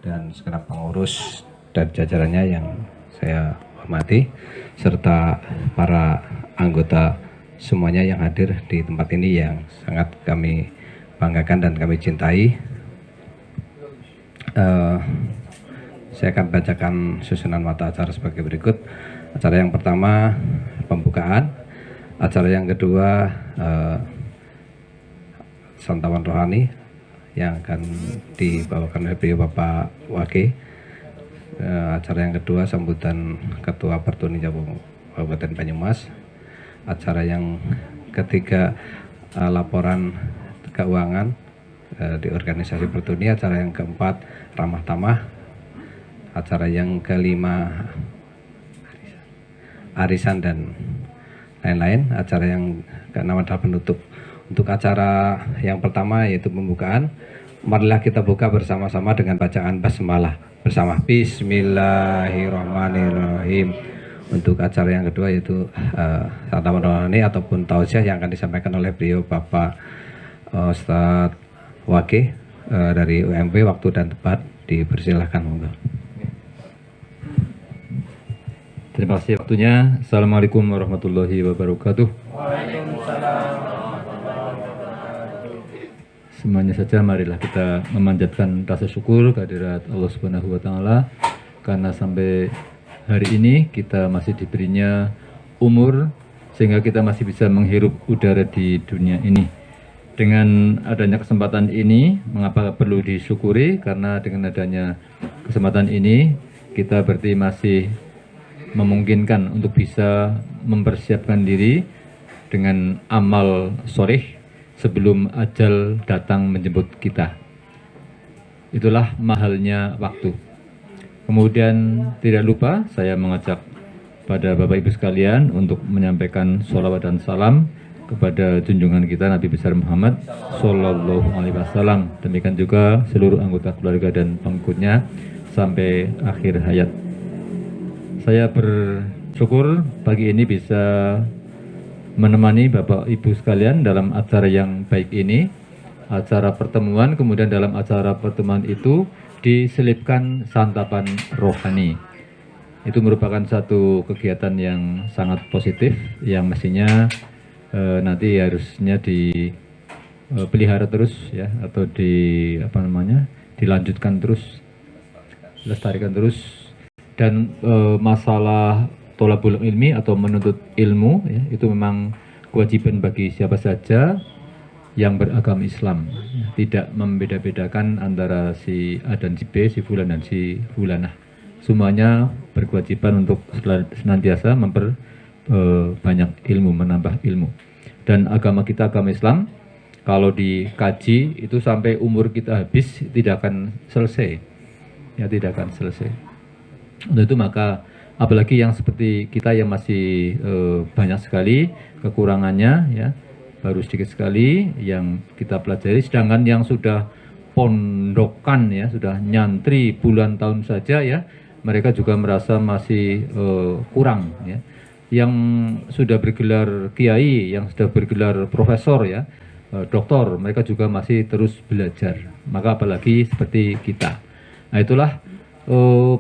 dan segenap pengurus dan jajarannya yang saya hormati, serta para anggota semuanya yang hadir di tempat ini yang sangat kami banggakan dan kami cintai. Saya akan bacakan susunan mata acara sebagai berikut. Acara yang pertama pembukaan, acara yang kedua santapan rohani yang akan dibawakan oleh beliau Bapak Wage. Acara yang kedua sambutan Ketua Pertuni Cabang Kabupaten Banyumas. Acara yang ketiga laporan keuangan di organisasi Pertuni. Acara yang keempat ramah tamah. Acara yang kelima arisan dan lain-lain. Acara yang keenam adalah penutup. Untuk acara yang pertama yaitu pembukaan, marilah kita buka bersama-sama dengan bacaan basmalah bersama Bismillahirrahmanirrahim. Untuk acara yang kedua yaitu santapan rohani ataupun tausiah yang akan disampaikan oleh beliau Bapak Ustadz Wage dari UMP. Waktu dan tempat dipersilahkan, monggo. Terima kasih waktunya. Assalamualaikum warahmatullahi wabarakatuh. Semuanya saja marilah kita memanjatkan rasa syukur kehadirat Allah Subhanahu wa taala karena sampai hari ini kita masih diberinya umur sehingga kita masih bisa menghirup udara di dunia ini. Dengan adanya kesempatan ini, mengapa perlu disyukuri? Karena dengan adanya kesempatan ini kita berarti masih memungkinkan untuk bisa mempersiapkan diri dengan amal soleh sebelum ajal datang menjemput kita. Itulah mahalnya waktu. Kemudian tidak lupa saya mengajak pada Bapak Ibu sekalian untuk menyampaikan sholawat dan salam kepada junjungan kita Nabi besar Muhammad Sallallahu Alaihi Wasallam. Demikian juga seluruh anggota keluarga dan pengikutnya sampai akhir hayat. Saya bersyukur pagi ini bisa menemani Bapak Ibu sekalian dalam acara yang baik ini, acara pertemuan. Kemudian dalam acara pertemuan itu diselipkan santapan rohani. Itu merupakan satu kegiatan yang sangat positif yang mestinya nanti harusnya dipelihara terus ya, atau dilanjutkan terus, dilestarikan terus. Dan masalah tholabul ilmi atau menuntut ilmu ya, itu memang kewajiban bagi siapa saja yang beragama Islam, tidak membeda-bedakan antara si A dan si B, si fulan dan si fulanah. Semuanya berkewajiban untuk senantiasa memperbanyak ilmu, menambah ilmu. Dan agama kita, agama Islam, kalau dikaji itu sampai umur kita habis tidak akan selesai, ya tidak akan selesai. Untuk itu maka apalagi yang seperti kita yang masih banyak sekali kekurangannya ya, baru sedikit sekali yang kita pelajari, sedangkan yang sudah pondokan ya, sudah nyantri puluhan tahun saja ya, mereka juga merasa masih kurang ya. Yang sudah bergelar kiai, yang sudah bergelar profesor ya, doktor, mereka juga masih terus belajar. Maka apalagi seperti kita. Nah itulah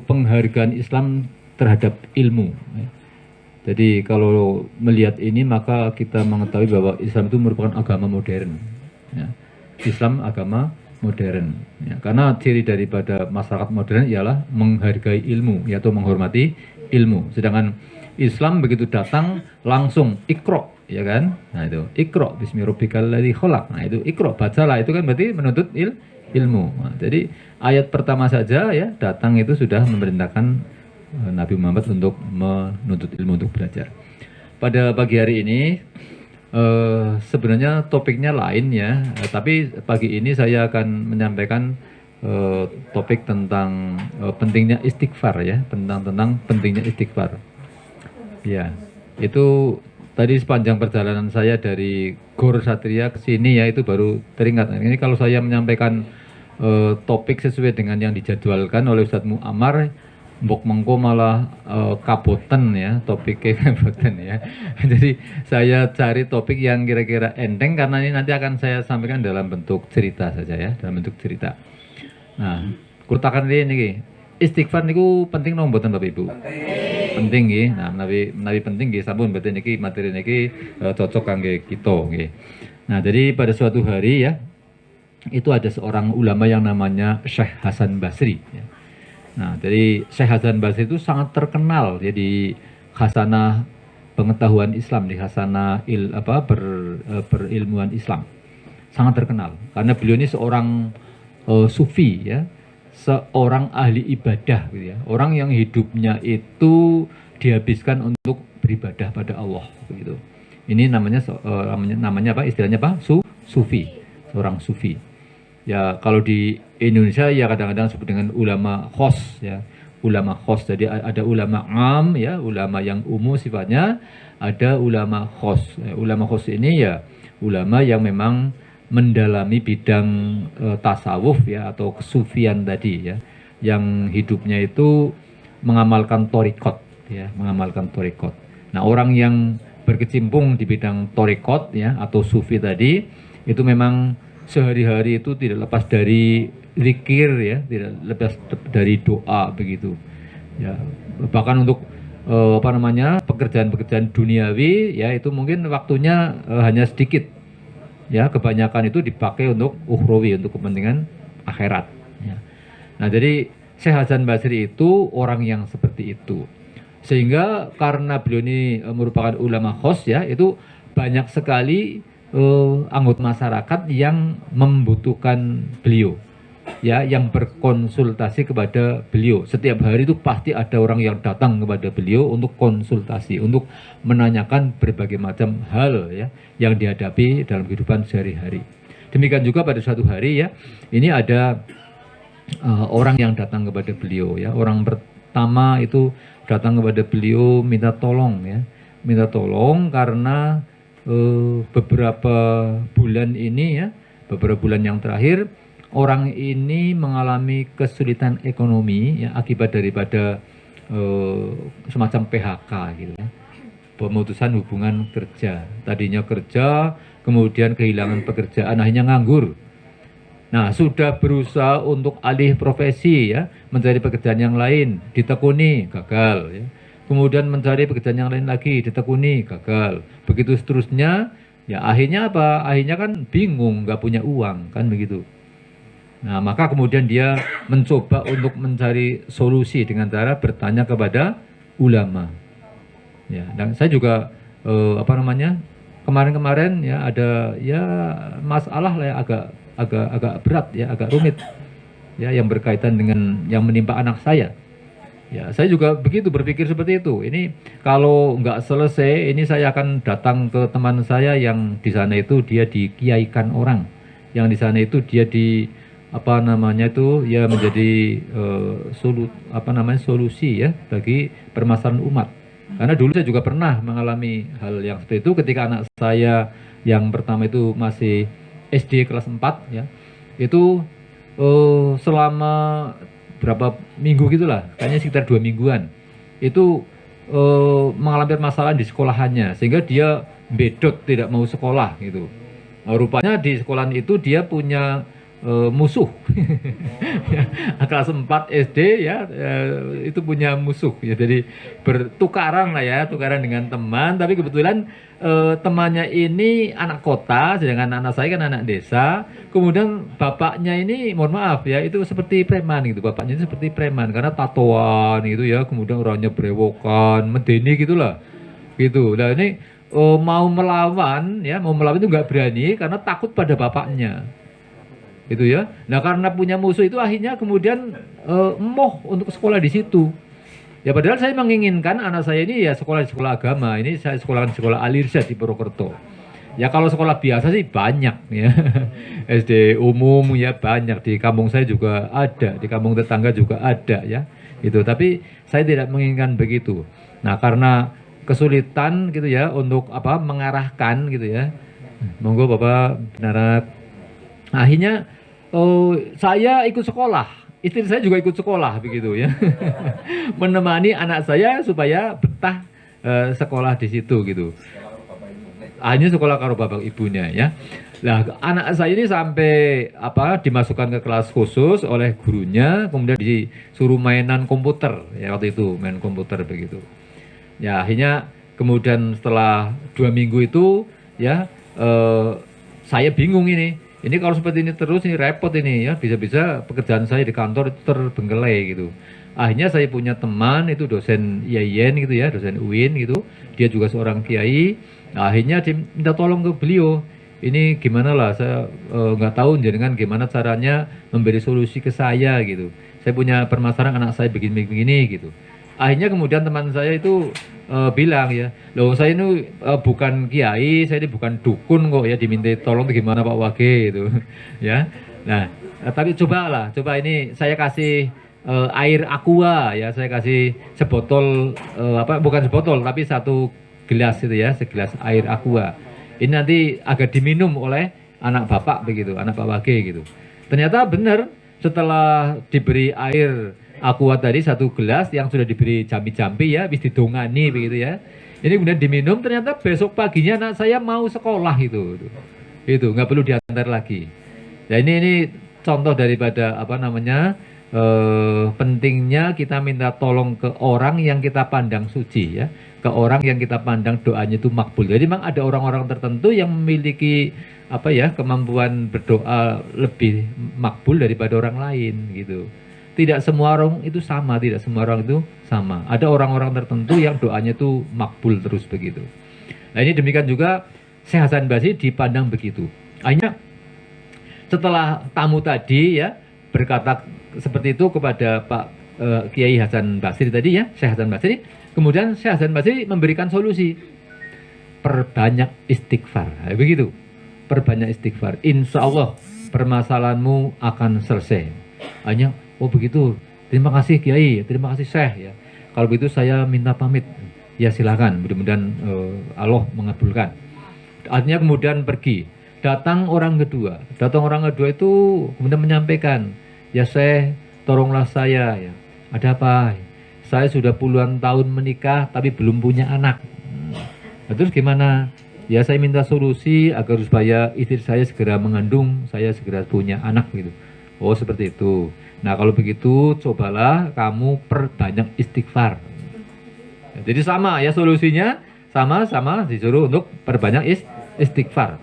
penghargaan Islam terhadap ilmu. Jadi kalau melihat ini maka kita mengetahui bahwa Islam itu merupakan agama modern. Ya. Islam agama modern. Ya. Karena ciri daripada masyarakat modern ialah menghargai ilmu, yaitu menghormati ilmu. Sedangkan Islam begitu datang langsung ikro, ya kan? Nah itu ikro, bismillahirrahmanirrahim khalaq. Nah itu ikro, bacalah, itu kan berarti menuntut ilmu. Nah, jadi ayat pertama saja ya datang itu sudah memerintahkan Nabi Muhammad untuk menuntut ilmu, untuk belajar. Pada pagi hari ini sebenarnya topiknya lain ya, tapi pagi ini saya akan menyampaikan topik tentang pentingnya istighfar ya, tentang pentingnya istighfar. Ya, itu tadi sepanjang perjalanan saya dari Gor Satria ke sini ya, itu baru teringat. Ini kalau saya menyampaikan topik sesuai dengan yang dijadwalkan oleh Ustadz Muammar, mbok mengko malah kaboten ya, topiknya kaboten ya. Jadi saya cari topik yang kira-kira enteng karena ini nanti akan saya sampaikan dalam bentuk cerita saja ya, dalam bentuk cerita. Nah, Kurtakan ini istighfar niku penting nong mboten Bapak Ibu? Penting nggih. Nah, menawi penting nggih sampun berarti niki materi niki cocok kangge kita nggih. Nah, jadi pada suatu hari ya itu ada seorang ulama yang namanya Syekh Hasan Basri ya. Nah, jadi Syekh Hasan Basri itu sangat terkenal ya di khasanah pengetahuan Islam, di khasanah berilmuan Islam. Sangat terkenal karena beliau ini seorang sufi ya, seorang ahli ibadah gitu ya. Orang yang hidupnya itu dihabiskan untuk beribadah pada Allah begitu. Ini namanya apa? Istilahnya apa? Sufi. Seorang sufi. Ya, kalau di Indonesia ya kadang-kadang disebut dengan ulama khos ya. Ulama khos. Jadi ada ulama am ya, ulama yang umum sifatnya, ada ulama khos. Ulama khos ini ya ulama yang memang mendalami bidang tasawuf ya atau kesufian tadi ya, yang hidupnya itu mengamalkan torikot ya, mengamalkan torikot. Nah, orang yang berkecimpung di bidang torikot ya atau sufi tadi itu memang sehari-hari itu tidak lepas dari zikir ya, tidak lepas dari doa begitu ya. Bahkan untuk pekerjaan-pekerjaan duniawi ya itu mungkin waktunya hanya sedikit ya, kebanyakan itu dipakai untuk ukhrawi, untuk kepentingan akhirat ya. Nah, jadi Syekh Hasan Basri itu orang yang seperti itu, sehingga karena beliau ini merupakan ulama khos ya, itu banyak sekali anggota masyarakat yang membutuhkan beliau ya, yang berkonsultasi kepada beliau. Setiap hari itu pasti ada orang yang datang kepada beliau untuk konsultasi, untuk menanyakan berbagai macam hal ya yang dihadapi dalam kehidupan sehari-hari. Demikian juga pada suatu hari ya, ini ada orang yang datang kepada beliau ya. Orang pertama itu datang kepada beliau minta tolong ya, minta tolong karena beberapa bulan ini ya, beberapa bulan yang terakhir orang ini mengalami kesulitan ekonomi ya, akibat daripada semacam PHK gitu ya, pemutusan hubungan kerja. Tadinya kerja, kemudian kehilangan pekerjaan, akhirnya nganggur. Nah, sudah berusaha untuk alih profesi ya, mencari pekerjaan yang lain, ditekuni, gagal ya. Kemudian mencari pekerjaan yang lain lagi, ditekuni, gagal. Begitu seterusnya, ya akhirnya apa? Akhirnya kan bingung, nggak punya uang, kan begitu. Nah, maka kemudian dia mencoba untuk mencari solusi dengan cara bertanya kepada ulama. Ya, dan saya juga kemarin-kemarin ya ada ya masalah lah ya, agak berat ya, agak rumit ya, yang berkaitan dengan yang menimpa anak saya. Ya, saya juga begitu berpikir seperti itu. Ini kalau nggak selesai, ini saya akan datang ke teman saya yang di sana itu dia dikiaikan orang, yang di sana itu dia ya menjadi solusi ya bagi permasalahan umat. Karena dulu saya juga pernah mengalami hal yang seperti itu ketika anak saya yang pertama itu masih SD kelas 4 ya. Itu selama berapa minggu gitulah, kayaknya sekitar 2 mingguan itu mengalami masalah di sekolahannya, sehingga dia bedot tidak mau sekolah gitu. Rupanya di sekolahan itu dia punya musuh. Kelas 4 SD ya, itu punya musuh ya, jadi bertukaran lah ya, tukaran dengan teman, tapi kebetulan temannya ini anak kota, sedangkan anak saya kan anak desa. Kemudian bapaknya ini, mohon maaf ya, itu seperti preman gitu, bapaknya itu seperti preman karena tatoan gitu ya, kemudian orangnya brewokan, medeni gitulah gitu. Nah, ini mau melawan itu nggak berani karena takut pada bapaknya gitu ya. Nah, karena punya musuh itu akhirnya kemudian emoh untuk sekolah di situ. Ya padahal saya menginginkan anak saya ini ya sekolah di sekolah agama. Ini saya sekolah di sekolah Al-Irsyad di Purwokerto. Ya kalau sekolah biasa sih banyak ya. SD umum ya banyak, di kampung saya juga ada, di kampung tetangga juga ada ya. Itu, tapi saya tidak menginginkan begitu. Nah, karena kesulitan gitu ya untuk mengarahkan gitu ya. Monggo Bapak benar. Akhirnya saya ikut sekolah, istri saya juga ikut sekolah begitu ya, menemani anak saya supaya betah sekolah di situ gitu. hanya sekolah karo bapak ibunya ya. Nah, anak saya ini sampai dimasukkan ke kelas khusus oleh gurunya, kemudian disuruh mainan komputer ya, waktu itu main komputer begitu. Ya, akhirnya kemudian setelah 2 minggu itu ya saya bingung ini. Ini kalau seperti ini terus ini repot ini ya, bisa-bisa pekerjaan saya di kantor itu terbengkelai gitu. Akhirnya saya punya teman itu dosen IAIN gitu ya, dosen UIN gitu. Dia juga seorang kiai. Nah, akhirnya minta tolong ke beliau. Ini gimana lah, saya nggak tahu jenengan gimana caranya memberi solusi ke saya gitu. Saya punya permasalahan anak saya begini-begini gitu. Akhirnya kemudian teman saya itu bilang ya, loh saya ini bukan kiai, saya ini bukan dukun kok ya, diminta tolong gimana Pak Wage itu ya. Nah, tapi coba ini saya kasih air aqua ya, saya kasih sebotol bukan sebotol tapi satu gelas itu ya, segelas air aqua. Ini nanti agar diminum oleh anak bapak begitu, anak Pak Wage gitu. Ternyata benar, setelah diberi air aqua tadi satu gelas yang sudah diberi jampi-jampi ya, habis didongani begitu ya. Ini kemudian diminum, ternyata besok paginya anak saya mau sekolah itu nggak perlu diantar lagi. Ya ini contoh daripada pentingnya kita minta tolong ke orang yang kita pandang suci ya, ke orang yang kita pandang doanya itu makbul. Jadi memang ada orang-orang tertentu yang memiliki kemampuan berdoa lebih makbul daripada orang lain gitu. Tidak semua orang itu sama, Ada orang-orang tertentu yang doanya itu makbul terus begitu. Nah, ini demikian juga Syekh Hasan Basri dipandang begitu. Hanya setelah tamu tadi ya berkata seperti itu kepada Pak Kiai Hasan Basri tadi ya, Syekh Hasan Basri, kemudian Syekh Hasan Basri memberikan solusi. Perbanyak istighfar. Nah, begitu. Perbanyak istighfar. Insya Allah permasalahanmu akan selesai. Hanya oh begitu, terima kasih Kiai, terima kasih Syekh ya. Kalau begitu saya minta pamit. Ya silakan, mudah-mudahan Allah mengabulkan. Artinya kemudian pergi. Datang orang kedua itu kemudian menyampaikan, ya Syekh, tolonglah saya ya. Ada apa? Saya sudah puluhan tahun menikah tapi belum punya anak. Nah, terus gimana? Ya saya minta solusi agar supaya istri saya segera mengandung, saya segera punya anak gitu. Oh seperti itu. Nah kalau begitu cobalah kamu perbanyak istighfar. Ya, jadi sama ya solusinya, sama disuruh untuk perbanyak istighfar.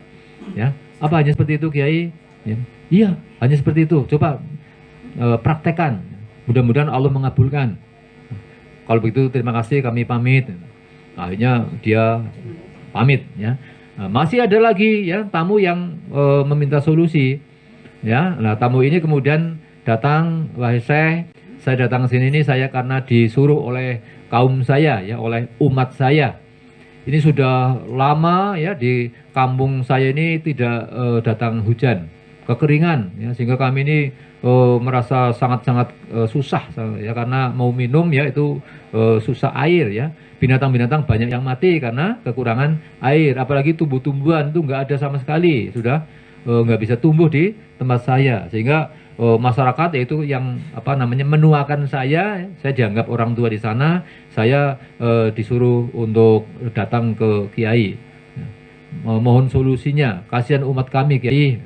Ya, apa hanya seperti itu Kiai? Ya. Iya, hanya seperti itu. Coba praktekkan. Mudah-mudahan Allah mengabulkan. Kalau begitu terima kasih, kami pamit. Akhirnya dia pamit ya. Nah, masih ada lagi ya tamu yang meminta solusi. Ya, nah tamu ini kemudian datang, wahai Syekh, saya datang ke sini ini saya karena disuruh oleh kaum saya ya, oleh umat saya. Ini sudah lama ya di kampung saya ini tidak datang hujan, kekeringan ya, sehingga kami ini merasa sangat-sangat susah ya, karena mau minum ya itu susah air ya. Binatang-binatang banyak yang mati karena kekurangan air, apalagi tumbuh-tumbuhan itu nggak ada sama sekali, sudah nggak bisa tumbuh di tempat saya, sehingga masyarakat yaitu yang menuakan saya dianggap orang tua di sana, saya disuruh untuk datang ke Kiai, mohon solusinya, kasihan umat kami Kiai.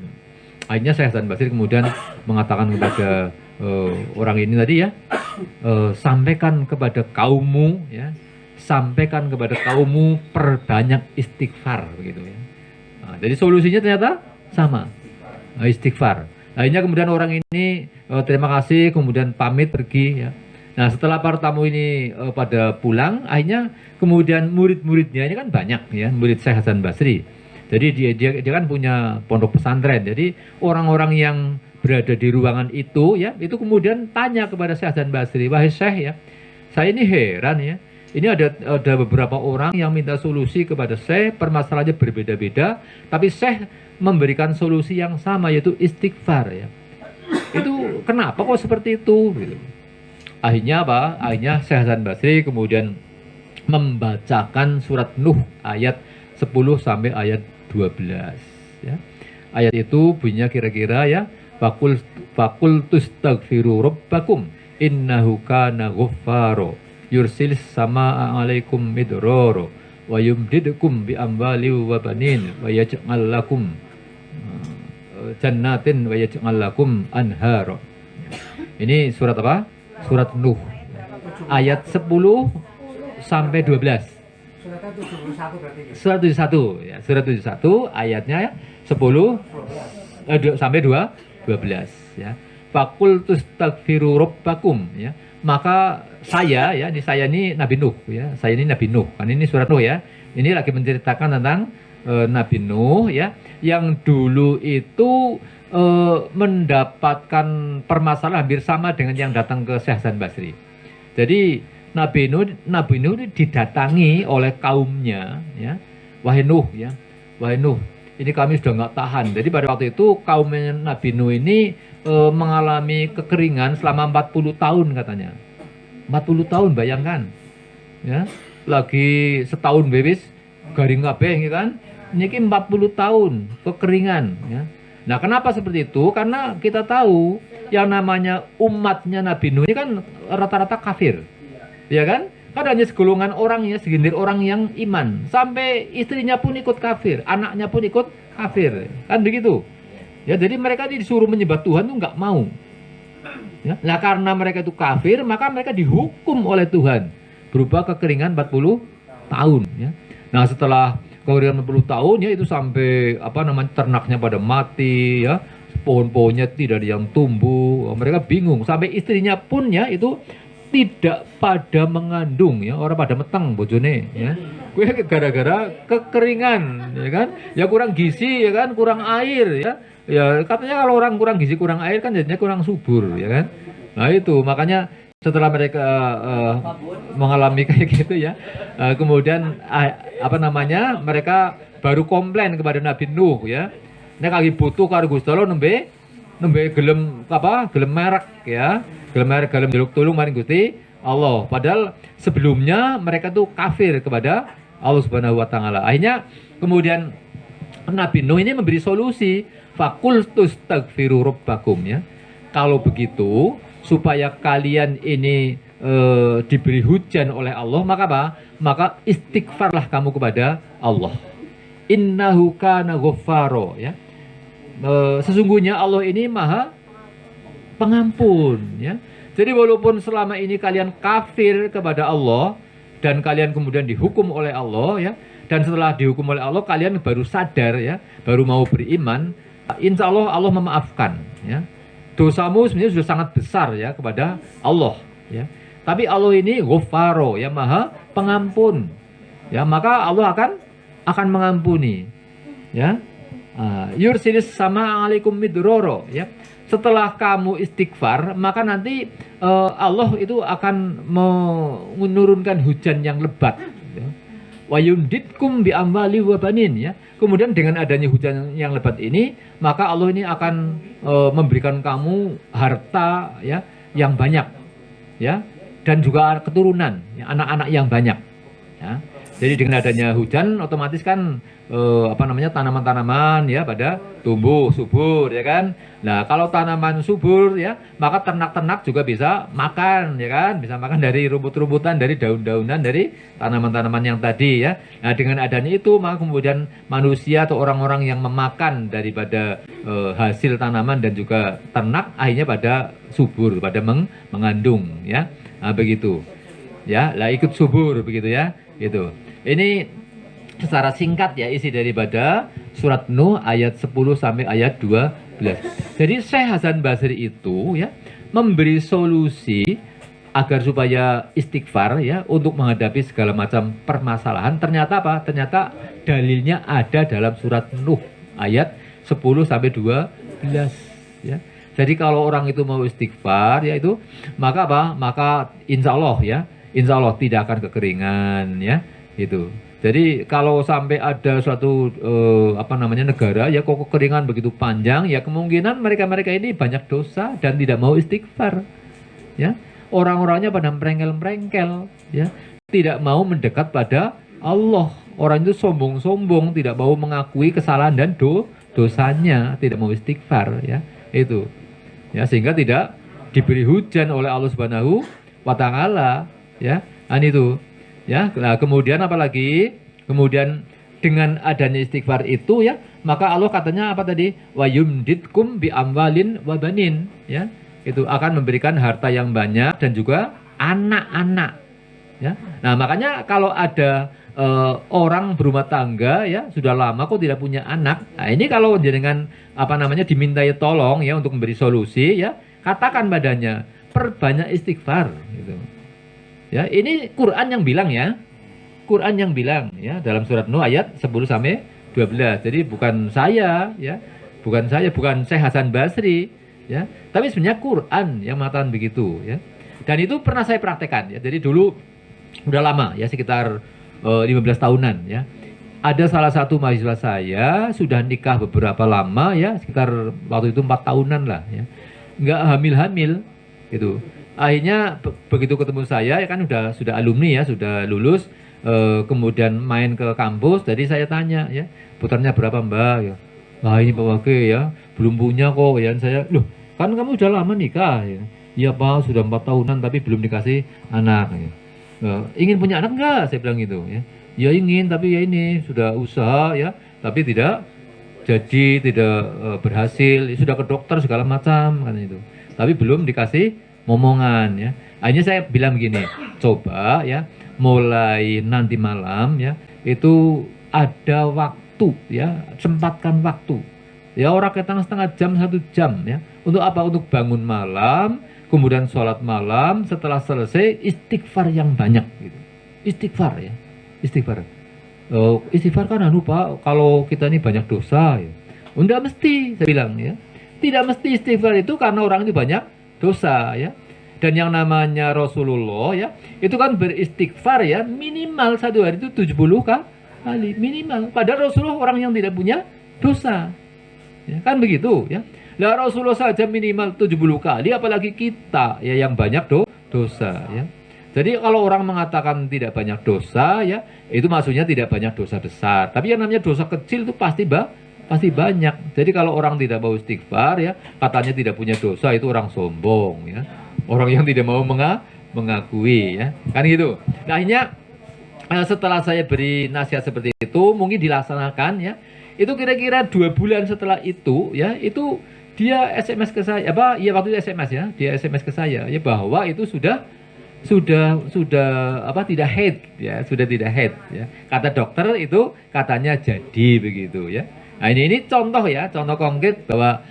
Akhirnya Syekh Hasan Basri kemudian mengatakan kepada orang ini tadi ya, sampaikan kepada kaummu ya, sampaikan kepada kaummu perbanyak istighfar begitu ya. Nah, jadi solusinya ternyata sama, istighfar. Akhirnya kemudian orang ini terima kasih, kemudian pamit pergi ya. Nah setelah para tamu ini pada pulang, akhirnya kemudian murid-muridnya ini kan banyak ya, murid Syekh Hasan Basri. Jadi dia kan punya pondok pesantren. Jadi orang-orang yang berada di ruangan itu ya, itu kemudian tanya kepada Syekh Hasan Basri, wahai Syekh ya, saya ini heran ya. Ini ada beberapa orang yang minta solusi kepada Syekh, permasalahannya berbeda-beda, tapi Syekh memberikan solusi yang sama, yaitu istighfar ya. Itu kenapa kok seperti itu? Gitu. Akhirnya apa? Akhirnya Syekh Hasan Basri kemudian membacakan surat Nuh ayat 10 sampai ayat 12 ya. Ayat itu bunyinya kira-kira ya, Fakul tustaghfiru rabbakum innahu kana ghaffaro yursilis samaa alaikum midroro wa yumdidkum bi amwali wa banin wa yaj'al lakum jannatin wa yaj'al lakum anhar. Ini surat apa? Surat Nuh. Ayat 10 sampai 12. Surat 71 ya. Surat 71 ayatnya 10 sampai 12 ya. Faqul tastaghfiru rabbakum ya. Maka saya ya, ini Nabi Nuh ya. Saya ini Nabi Nuh. Kan ini surat Nuh ya. Ini lagi menceritakan tentang Nabi Nuh ya, yang dulu itu mendapatkan permasalahan hampir sama dengan yang datang ke Syekh Hasan Basri. Jadi Nabi Nuh didatangi oleh kaumnya ya. Wahai Nuh ya. Wahai Nuh, ini kami sudah nggak tahan. Jadi pada waktu itu kaum Nabi Nuh ini mengalami kekeringan selama 40 tahun katanya. 40 tahun bayangkan. Ya. Lagi setahun bebis garing kabeh kan. Ini 40 tahun kekeringan ya. Nah, kenapa seperti itu? Karena kita tahu yang namanya umatnya Nabi Nuh ini kan rata-rata kafir. Ya kan? Kan hanya segolongan orang ya, segelintir orang yang iman. Sampai istrinya pun ikut kafir, anaknya pun ikut kafir. Kan begitu. Ya, jadi mereka disuruh menyembah Tuhan tuh nggak mau. Ya. Nah, karena mereka itu kafir, maka mereka dihukum oleh Tuhan berupa kekeringan 40 tahun ya. Nah, setelah kekeringan 40 tahun ya, itu sampai ternaknya pada mati ya. Pohon-pohonnya tidak ada yang tumbuh. Mereka bingung. Sampai istrinya pun ya itu tidak pada mengandung ya, orang pada meteng bojone ya. Gue gara-gara kekeringan ya kan, ya kurang gizi ya kan, kurang air ya. Ya katanya kalau orang kurang gizi kurang air kan jadinya kurang subur ya kan. Nah itu makanya setelah mereka mengalami kayak gitu ya, kemudian mereka baru komplain kepada Nabi Nuh ya. Nek lagi butuh karo Gusti Allah nembe gelem merek ya. Gelem jaluk tulung maring Gusti Allah. Padahal sebelumnya mereka tuh kafir kepada Allah Subhanahu wa taala. Akhirnya kemudian Nabi Nuh ini memberi solusi, faqul tastaghfiru rabbakum ya. Kalau begitu supaya kalian ini diberi hujan oleh Allah, maka apa? Maka istighfarlah kamu kepada Allah. Innahu kana ghaffaro ya. Sesungguhnya Allah ini Maha pengampun ya. Jadi walaupun selama ini kalian kafir kepada Allah dan kalian kemudian dihukum oleh Allah ya, dan setelah dihukum oleh Allah kalian baru sadar ya, baru mau beriman, insya Allah Allah memaafkan ya. Dosamu sebenarnya sudah sangat besar ya kepada Allah ya. Tapi Allah ini Ghaffaro ya, Maha pengampun. Ya, maka Allah akan mengampuni ya. Yursilis sama alaikum midroro ya. Setelah kamu istighfar, maka nanti Allah itu akan menurunkan hujan yang lebat ya. Wa yumditkum bi amwali wa banin ya. Kemudian dengan adanya hujan yang lebat ini, maka Allah ini akan memberikan kamu harta ya yang banyak ya, dan juga keturunan ya, anak-anak yang banyak ya. Jadi dengan adanya hujan otomatis kan tanaman-tanaman ya pada tumbuh subur ya kan. Nah, kalau tanaman subur ya, maka ternak-ternak juga bisa makan ya kan, bisa makan dari rumput-rumputan, dari daun-daunan, dari tanaman-tanaman yang tadi ya. Nah, dengan adanya itu maka kemudian manusia atau orang-orang yang memakan daripada hasil tanaman dan juga ternak akhirnya pada subur, pada mengandung ya. Nah, begitu. Ya, lah ikut subur begitu ya. Gitu. Ini secara singkat ya isi daripada surat Nuh ayat 10 sampai ayat 12. Jadi Syekh Hasan Basri itu ya memberi solusi agar supaya istighfar ya untuk menghadapi segala macam permasalahan. Ternyata apa? Ternyata dalilnya ada dalam surat Nuh ayat 10 sampai 12 ya. Jadi kalau orang itu mau istighfar ya itu maka apa? Maka insya Allah tidak akan kekeringan ya itu. Jadi kalau sampai ada suatu negara ya kok kekeringan begitu panjang ya kemungkinan mereka ini banyak dosa dan tidak mau istighfar ya. Orang-orangnya pada merengkel-merengkel ya, tidak mau mendekat pada Allah. Orang itu sombong-sombong, tidak mau mengakui kesalahan dan dosanya, tidak mau istighfar ya. Itu. Ya sehingga tidak diberi hujan oleh Allah Subhanahu wa taala ya. Itu ya. Nah, kemudian apalagi Kemudian dengan adanya istighfar itu ya, maka Allah katanya apa tadi? Wa yumditkum bi amwalin wa banin, ya. Itu akan memberikan harta yang banyak dan juga anak-anak, ya. Nah, makanya kalau ada orang berumah tangga ya sudah lama kok tidak punya anak. Nah, ini kalau dengan apa namanya dimintai tolong ya untuk memberi solusi ya, katakan badannya perbanyak istighfar gitu. Ya, ini Quran yang bilang ya. Quran yang bilang ya dalam surat Nuh ayat 10 sampai 12. Jadi bukan saya ya. Bukan saya, bukan Syekh Hasan Basri ya. Tapi sebenarnya Quran yang mengatakan begitu ya. Dan itu pernah saya praktekkan ya. Jadi dulu udah lama ya sekitar 15 tahunan ya. Ada salah satu mahasiswa saya sudah nikah beberapa lama ya, sekitar waktu itu 4 tahunan lah ya. Nggak hamil-hamil gitu. Akhirnya begitu ketemu saya ya kan sudah alumni ya, sudah lulus, kemudian main ke kampus, jadi saya tanya ya, putarnya berapa Mbak ya. Nah ini Pak Wage ya, belum punya kok ya. Saya, loh kan kamu udah lama nikah ya. Iya Pak, sudah 4 tahunan tapi belum dikasih anak ya. Ingin punya anak enggak? Saya bilang gitu ya. Ya ingin, tapi ya ini sudah usaha ya, tapi tidak jadi, tidak berhasil. Ya, sudah ke dokter segala macam kan itu. Tapi belum dikasih momongan ya. Akhirnya saya bilang begini, coba ya, mulai nanti malam ya, itu ada waktu ya, sempatkan waktu. Ya orang ketang setengah jam, 1 jam ya. Untuk apa? Untuk bangun malam, kemudian sholat malam, setelah selesai istighfar yang banyak gitu. Istighfar ya, istighfar. Istighfar kan Pak, kalau kita ini banyak dosa ya. Enggak mesti, saya bilang ya. Tidak mesti istighfar itu karena orang itu banyak dosa ya. Dan yang namanya Rasulullah ya, itu kan beristighfar ya, minimal satu hari itu 70 kali minimal. Padahal Rasulullah orang yang tidak punya dosa. Ya, kan begitu ya. Lah Rasulullah saja minimal 70 kali, apalagi kita ya yang banyak dosa ya. Jadi kalau orang mengatakan tidak banyak dosa ya, itu maksudnya tidak banyak dosa besar. Tapi yang namanya dosa kecil itu pasti banyak. Jadi kalau orang tidak mau istighfar ya, katanya tidak punya dosa, itu orang sombong ya. Orang yang tidak mau mengakui ya. Kan gitu. Nah, akhirnya setelah saya beri nasihat seperti itu, mungkin dilaksanakan ya. Itu kira-kira 2 bulan setelah itu ya, itu dia SMS ke saya, apa ya waktu itu SMS ya, dia SMS ke saya ya bahwa itu sudah apa tidak haid ya, sudah tidak haid ya. Kata dokter itu katanya jadi begitu ya. Nah ini contoh ya, contoh konkret bahwa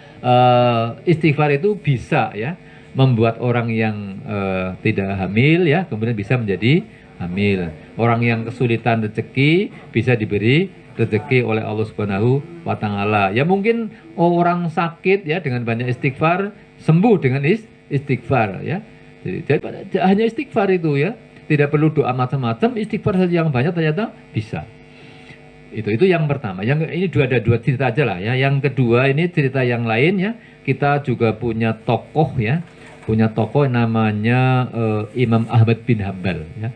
istighfar itu bisa ya membuat orang yang tidak hamil ya kemudian bisa menjadi hamil. Orang yang kesulitan rezeki bisa diberi rezeki oleh Allah Subhanahu wa taala. Ya mungkin orang sakit ya dengan banyak istighfar sembuh dengan istighfar ya. Jadi hanya istighfar itu ya. Tidak perlu doa macam-macam, istighfar saja yang banyak ternyata bisa. Itu yang pertama. Yang ini ada dua cerita aja lah ya. Yang kedua ini cerita yang lain ya. Kita juga punya tokoh ya. Punya tokoh namanya Imam Ahmad bin Hambal ya.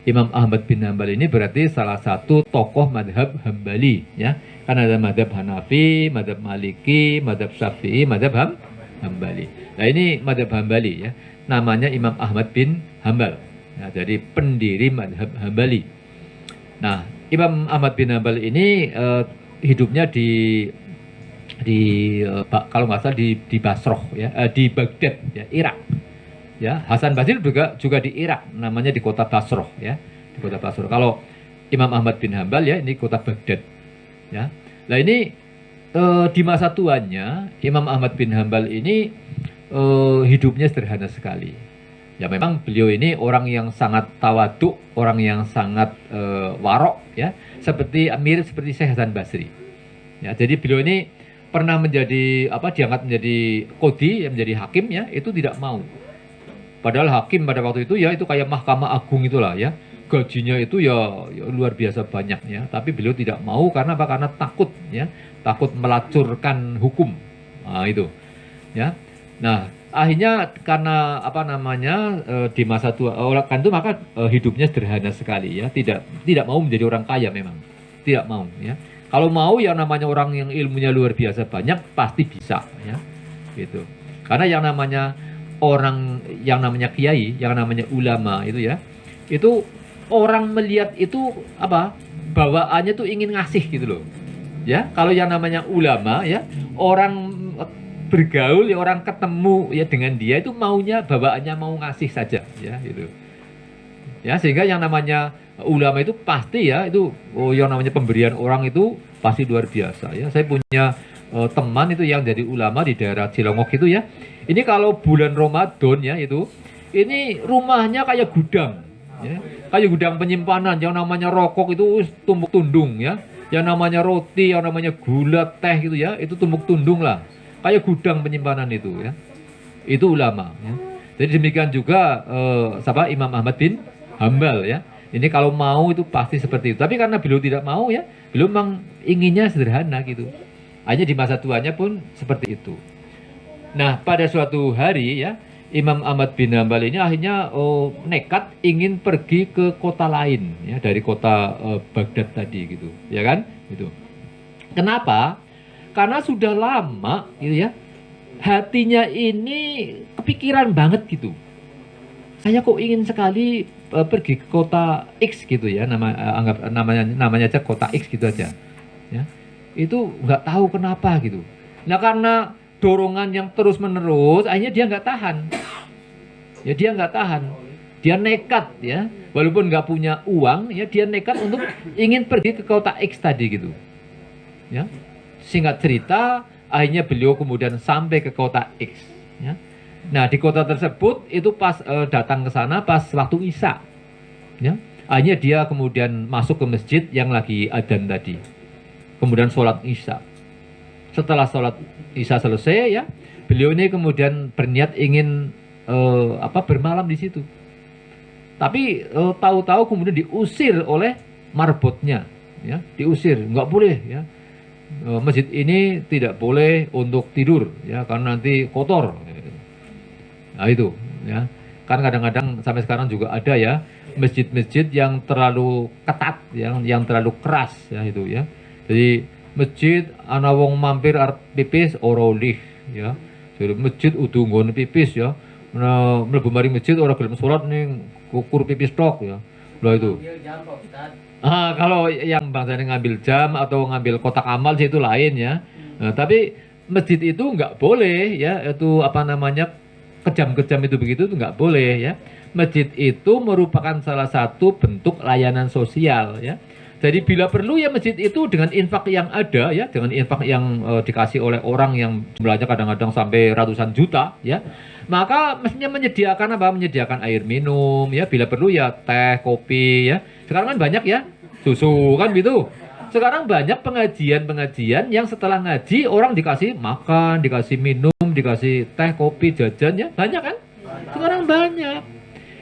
Imam Ahmad bin Hambal ini berarti salah satu tokoh madhab Hambali ya. Kan ada madhab Hanafi, madhab Maliki, madhab Syafi'i, madhab Hambali. Nah ini madhab Hambali ya. Namanya Imam Ahmad bin Hambal. Nah, jadi pendiri madhab Hambali. Nah Imam Ahmad bin Hambal ini hidupnya di kalau nggak salah di Basroh ya, di Baghdad ya, Irak. Ya, Hasan Basri juga di Irak, namanya di kota Basroh ya, di kota Basroh. Kalau Imam Ahmad bin Hambal ya ini kota Baghdad ya. Nah ini di masa tuanya Imam Ahmad bin Hambal ini hidupnya sederhana sekali. Ya memang beliau ini orang yang sangat tawaduk, orang yang sangat warok ya, mirip seperti Syekh Hasan Basri. Ya, jadi beliau ini pernah menjadi diangkat menjadi qadhi, menjadi hakim ya, itu tidak mau. Padahal hakim pada waktu itu ya itu kayak Mahkamah Agung itulah ya. Gajinya itu ya luar biasa banyak ya. Tapi beliau tidak mau karena apa? Karena takut ya. Takut melacurkan hukum. Nah itu. Ya. Nah, akhirnya karena di masa tua kan itu maka hidupnya sederhana sekali ya. Tidak mau menjadi orang kaya memang. Tidak mau ya. Kalau mau yang namanya orang yang ilmunya luar biasa banyak pasti bisa ya. Gitu. Karena yang namanya orang yang namanya kiai, yang namanya ulama itu ya, itu orang melihat itu bawaannya tuh ingin ngasih gitu loh. Ya, kalau yang namanya ulama ya, orang bergaul ya, orang ketemu ya dengan dia itu maunya bawaannya mau ngasih saja ya gitu. Ya, sehingga yang namanya ulama itu pasti ya itu yang namanya pemberian orang itu pasti luar biasa ya. Saya punya teman itu yang jadi ulama di daerah Cilongok itu ya. Ini kalau bulan Ramadan ya itu, ini rumahnya kayak gudang ya. Kayak gudang penyimpanan, yang namanya rokok itu tumbuk tundung ya. Yang namanya roti, yang namanya gula, teh gitu ya, itu tumbuk tundung lah. Kayak gudang penyimpanan itu ya. Itu ulama ya. Jadi demikian juga Imam Ahmad bin Hambal ya. Ini kalau mau itu pasti seperti itu. Tapi karena beliau tidak mau ya, beliau memang inginnya sederhana gitu. Hanya di masa tuanya pun seperti itu. Nah, pada suatu hari ya, Imam Ahmad bin Hambal ini akhirnya nekat ingin pergi ke kota lain ya, dari kota Baghdad tadi gitu, ya kan? Gitu. Kenapa? Karena sudah lama gitu ya, hatinya ini kepikiran banget gitu. Saya kok ingin sekali pergi ke kota X gitu ya, anggap namanya aja kota X gitu aja. Ya. Itu nggak tahu kenapa gitu. Nah, karena dorongan yang terus menerus, akhirnya dia nggak tahan. Ya, dia nggak tahan. Dia nekat ya, walaupun nggak punya uang, ya dia nekat untuk ingin pergi ke kota X tadi gitu. Ya, singkat cerita, akhirnya beliau kemudian sampai ke kota X. Ya. Nah, di kota tersebut itu pas datang ke sana pas waktu Isya. Ya, akhirnya dia kemudian masuk ke masjid yang lagi adzan tadi. Kemudian sholat Isya. Setelah sholat Isya selesai ya, beliau ini kemudian berniat ingin bermalam di situ. Tapi tahu-tahu kemudian diusir oleh marbotnya, ya, diusir, nggak boleh ya. Masjid ini tidak boleh untuk tidur ya, karena nanti kotor. Nah itu ya. Kan kadang-kadang sampai sekarang juga ada ya masjid-masjid yang terlalu ketat, yang terlalu keras ya itu ya. Jadi masjid ana wong mampir arep pipis ora oleh ya. Jadi masjid udu nggon pipis ya. Nah, mlebu mari masjid ora gelem salat ning kukur pipis tok ya. Lah itu. Kalau yang bangsanya ngambil jam atau ngambil kotak amal sih itu lain ya. Nah, tapi masjid itu nggak boleh ya, itu apa namanya kejam-kejam itu begitu nggak boleh ya. Masjid itu merupakan salah satu bentuk layanan sosial ya. Jadi bila perlu ya masjid itu dengan infak yang ada ya, dengan infak yang dikasih oleh orang yang jumlahnya kadang-kadang sampai ratusan juta ya, maka mestinya menyediakan apa? Menyediakan air minum ya, bila perlu ya teh, kopi ya. Sekarang kan banyak ya susu kan gitu. Sekarang banyak pengajian-pengajian yang setelah ngaji orang dikasih makan, dikasih minum, dikasih teh, kopi, jajan ya, banyak kan? Sekarang banyak.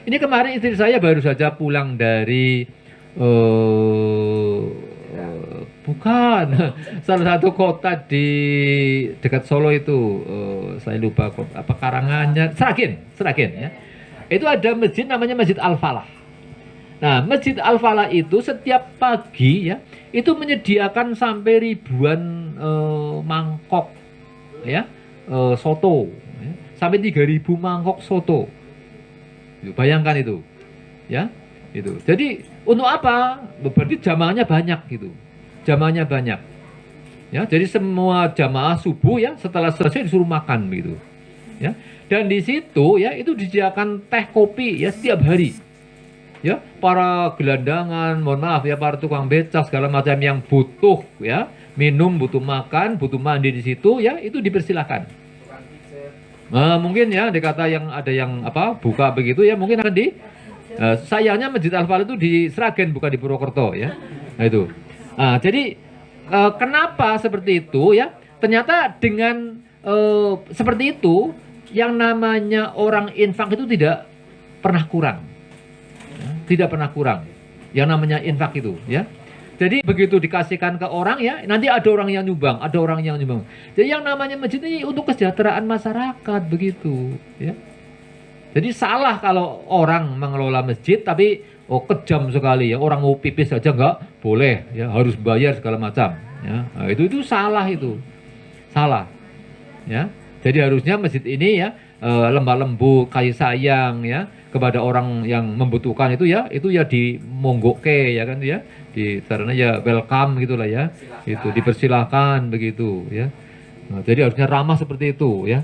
Ini kemarin istri saya baru saja pulang dari bukan salah satu kota di dekat Solo itu, saya lupa apa, Karanganyar, Seragen ya. Itu ada masjid namanya Masjid Al-Falah. Nah, Masjid Al-Falah itu setiap pagi ya itu menyediakan sampai ribuan mangkok ya, soto ya, sampai 3.000 mangkok soto. Bayangkan itu ya. Itu. Jadi untuk apa? Berarti jamaahnya banyak gitu. Jamaahnya banyak. Ya, jadi semua jamaah subuh ya setelah selesai disuruh makan gitu. Ya. Dan di situ ya itu disediakan teh kopi ya setiap hari. Ya, para gelandangan, mohon maaf ya, para tukang becak segala macam yang butuh ya, minum, butuh makan, butuh mandi di situ ya, itu dipersilakan. Mungkin ya dikata yang ada yang apa buka begitu ya, mungkin akan sayangnya Masjid Al-Falah itu di Sragen bukan di Purwokerto ya. Nah itu. Jadi kenapa seperti itu ya? Ternyata dengan seperti itu yang namanya orang infak itu tidak pernah kurang. Ya, tidak pernah kurang. Yang namanya infak itu ya. Jadi begitu dikasihkan ke orang ya, nanti ada orang yang nyumbang, ada orang yang nyumbang. Jadi yang namanya masjid ini untuk kesejahteraan masyarakat begitu ya. Jadi salah kalau orang mengelola masjid tapi kejam sekali ya, orang mau pipis saja nggak boleh ya, harus bayar segala macam ya. Nah, itu salah, itu salah ya. Jadi harusnya masjid ini ya lemah lembut, kasih sayang ya, kepada orang yang membutuhkan itu ya di monggoke ya kan ya, di sarana ya welcome gitulah ya, itu dipersilahkan begitu ya. Nah, jadi harusnya ramah seperti itu ya.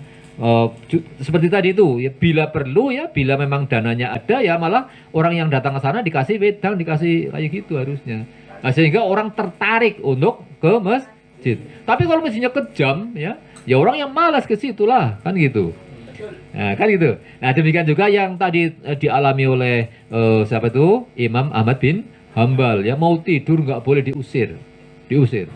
Seperti tadi itu ya, bila perlu ya, bila memang dananya ada ya, malah orang yang datang ke sana dikasih wedang, dikasih kayak gitu harusnya. Nah, sehingga orang tertarik untuk ke masjid. Tapi kalau masjidnya kejam ya, ya orang yang malas ke situ lah, kan gitu. Nah, kan gitu. Nah, demikian juga yang tadi dialami oleh siapa itu? Imam Ahmad bin Hambal ya, mau tidur nggak boleh diusir. Diusir.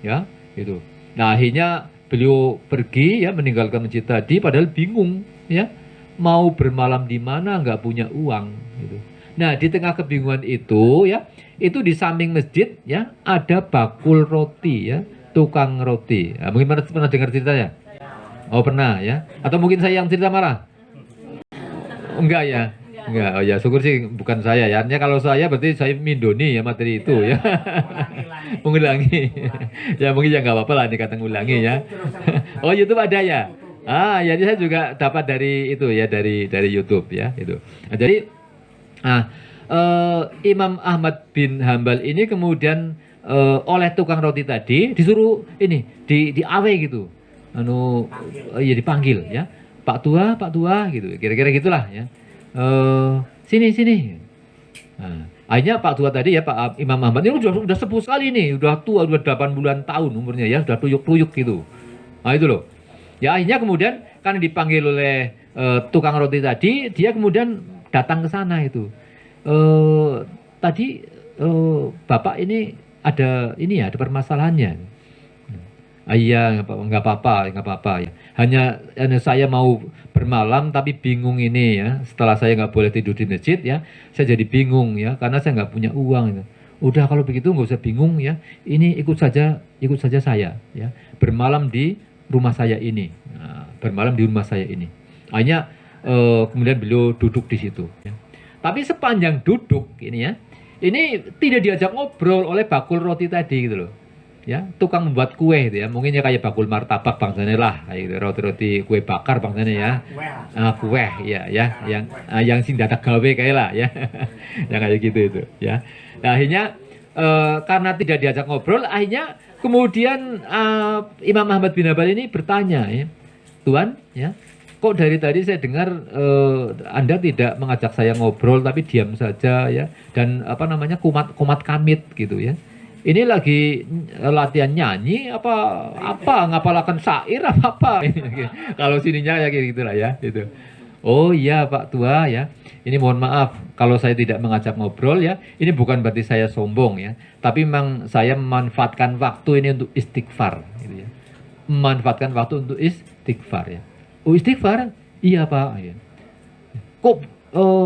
Ya, gitu. Nah, akhirnya beliau pergi ya, meninggalkan masjid tadi padahal bingung ya. Mau bermalam di mana, nggak punya uang gitu. Nah, di tengah kebingungan itu ya, itu di samping masjid ya ada bakul roti ya, tukang roti. Nah, mungkin pernah dengar ceritanya? Oh pernah ya? Atau mungkin saya yang cerita malah? Enggak ya? Enggak, oh ya syukur sih bukan saya ya. Artinya kalau saya berarti saya mindoni ya materi itu ya. Mengulangi. Ya mungkin ya nggak apa-apa lah dikata ngulangi ya. Oh YouTube ada ya? Ah ya, saya juga dapat dari itu ya, dari YouTube ya itu. Nah, jadi Imam Ahmad bin Hambal ini kemudian oleh tukang roti tadi disuruh ini di awe gitu. Ya dipanggil ya, Pak Tua gitu, kira-kira gitulah ya. Sini. Nah, akhirnya Pak Tua tadi ya, Pak Imam Ahmad ini udah sepuh sekali nih, udah tua, udah 80-an tahun umurnya ya, udah tuyuk-tuyuk gitu. Nah itu loh. Ya akhirnya kemudian kan dipanggil oleh tukang roti tadi, dia kemudian datang ke sana itu. Tadi Bapak ini ada permasalahannya. Iya, nggak apa-apa ya. Hanya saya mau bermalam tapi bingung ini ya. Setelah saya nggak boleh tidur di masjid ya, saya jadi bingung ya, karena saya nggak punya uang itu. Udah kalau begitu nggak usah bingung ya. Ini ikut saja saya ya. Bermalam di rumah saya ini. Nah, bermalam di rumah saya ini. Hanya kemudian beliau duduk di situ. Ya. Tapi sepanjang duduk ini ya, ini tidak diajak ngobrol oleh bakul roti tadi gitu loh. Ya, tukang membuat kue itu ya, mungkin ya kayak bakul martabak bangsanya lah, kayak roti-roti kue bakar bangsanya ya. Kue ya yang sing dadak gawe kayak lah ya. Yang kayak gitu itu ya. Nah, akhirnya karena tidak diajak ngobrol, akhirnya kemudian Imam Ahmad bin Hambal ini bertanya ya, Tuan ya, kok dari tadi saya dengar Anda tidak mengajak saya ngobrol tapi diam saja ya, dan kumat kamit gitu ya. Ini lagi latihan nyanyi apa ngapalakan syair apa kalau sininya ya kayak gitulah ya itu. Oh iya Pak Tua ya, ini mohon maaf kalau saya tidak mengajak ngobrol ya, ini bukan berarti saya sombong ya, tapi memang saya memanfaatkan waktu ini untuk istighfar gitu ya. Memanfaatkan waktu untuk istighfar ya. Oh istighfar? Iya Pak ya. Kok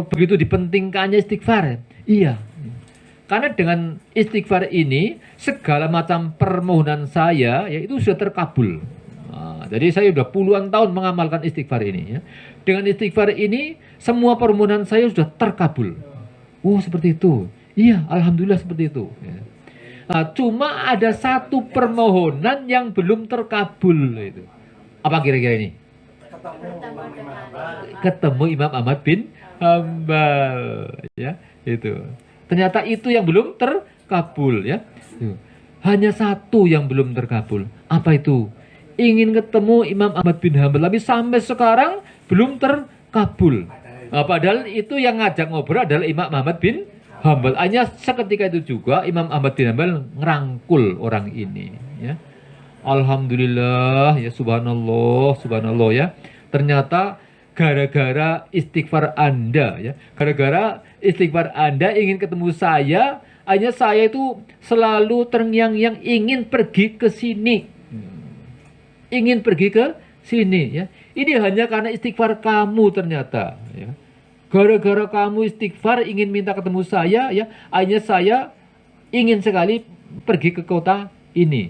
begitu dipentingkannya istighfar ya? Iya. Karena dengan istighfar ini segala macam permohonan saya ya itu sudah terkabul. Nah, jadi saya sudah puluhan tahun mengamalkan istighfar ini ya. Dengan istighfar ini semua permohonan saya sudah terkabul. Oh seperti itu. Iya, alhamdulillah seperti itu. Ya. Nah, cuma ada satu permohonan yang belum terkabul itu. Apa kira-kira ini? Ketemu Imam Ahmad bin Hambal ya itu. Ternyata itu yang belum terkabul ya. Hanya satu yang belum terkabul. Apa itu? Ingin ketemu Imam Ahmad bin Hambal, tapi sampai sekarang belum terkabul. Nah, padahal itu yang ngajak ngobrol adalah Imam Ahmad bin Hambal. Hanya seketika itu juga Imam Ahmad bin Hambal ngerangkul orang ini ya. Alhamdulillah ya, subhanallah ya. Ternyata gara-gara istighfar Anda ya, gara-gara istighfar Anda ingin ketemu saya, hanya saya itu selalu terngiang-ngiang ingin pergi ke sini. Ingin pergi ke sini ya. Ini hanya karena istighfar kamu ternyata ya. Gara-gara kamu istighfar ingin minta ketemu saya ya, hanya saya ingin sekali pergi ke kota ini.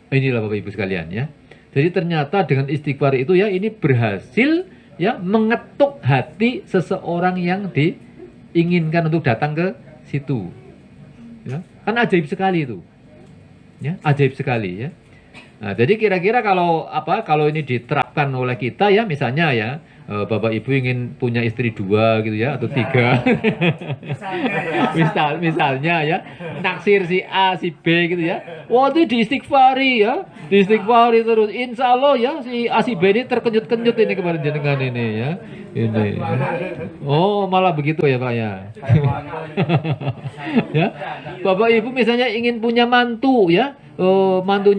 Inilah Bapak Ibu sekalian ya. Jadi ternyata dengan istighfar itu ya, ini berhasil ya mengetuk hati seseorang yang diinginkan untuk datang ke situ. Ya, kan ajaib sekali itu. Ya, ajaib sekali ya. Nah, jadi kira-kira kalau ini diterapkan oleh kita ya, misalnya ya, Bapak Ibu ingin punya istri 2 gitu ya, atau 3. Misalnya ya, naksir si A, si B gitu ya. Wah, itu diistighfari ya, diistighfari terus. Insya Allah ya, si A, si B ini terkejut-kejut ini kemarin jenengan ini ya. Ini. Oh, malah begitu ya Pak ya. Ya. Bapak Ibu misalnya ingin punya mantu ya, mantu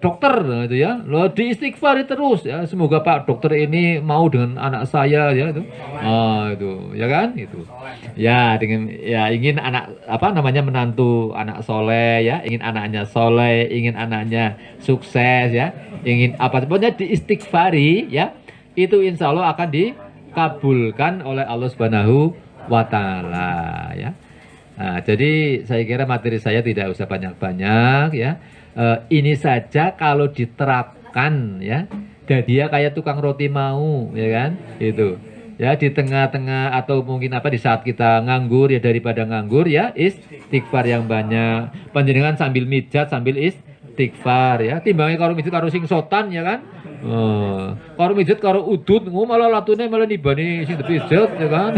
dokter gitu ya, lo diistighfari terus ya, semoga Pak dokter ini mau dengan anak saya ya itu, itu ya kan itu ya, dengan ya ingin anak menantu anak soleh ya, ingin anaknya soleh, ingin anaknya sukses ya, ingin apa sebenarnya diistighfari ya, itu insya Allah akan dikabulkan oleh Allah Subhanahu wa Ta'ala ya. Nah, jadi saya kira materi saya tidak usah banyak-banyak ya. Ini saja kalau diterapkan ya, dan dia kayak tukang roti mau ya kan, itu ya, di tengah-tengah atau mungkin di saat kita nganggur ya, daripada nganggur ya, istighfar yang banyak. Panjenengan sambil mijat sambil istighfar ya, timbangnya karo mijat karo sing sotan ya kan. Karo mijat karo udut malah latune malah nibani sing dijat ya kan.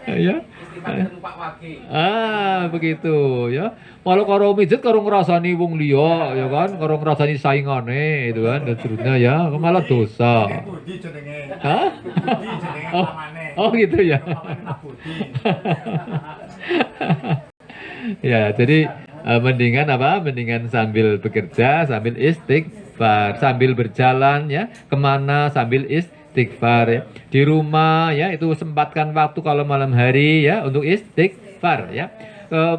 Ya. Begitu ya. Malah karo mijet karo ngrasani wong liya ya kan, karo ngrasani saingane itu kan, dan seterusnya ya, malah dosa. Hah? Oh gitu ya. Ya, jadi mendingan sambil bekerja, sambil istighfar, sambil berjalan ya, kemana sambil istighfar ya. Di rumah ya, itu sempatkan waktu kalau malam hari ya untuk istighfar ya.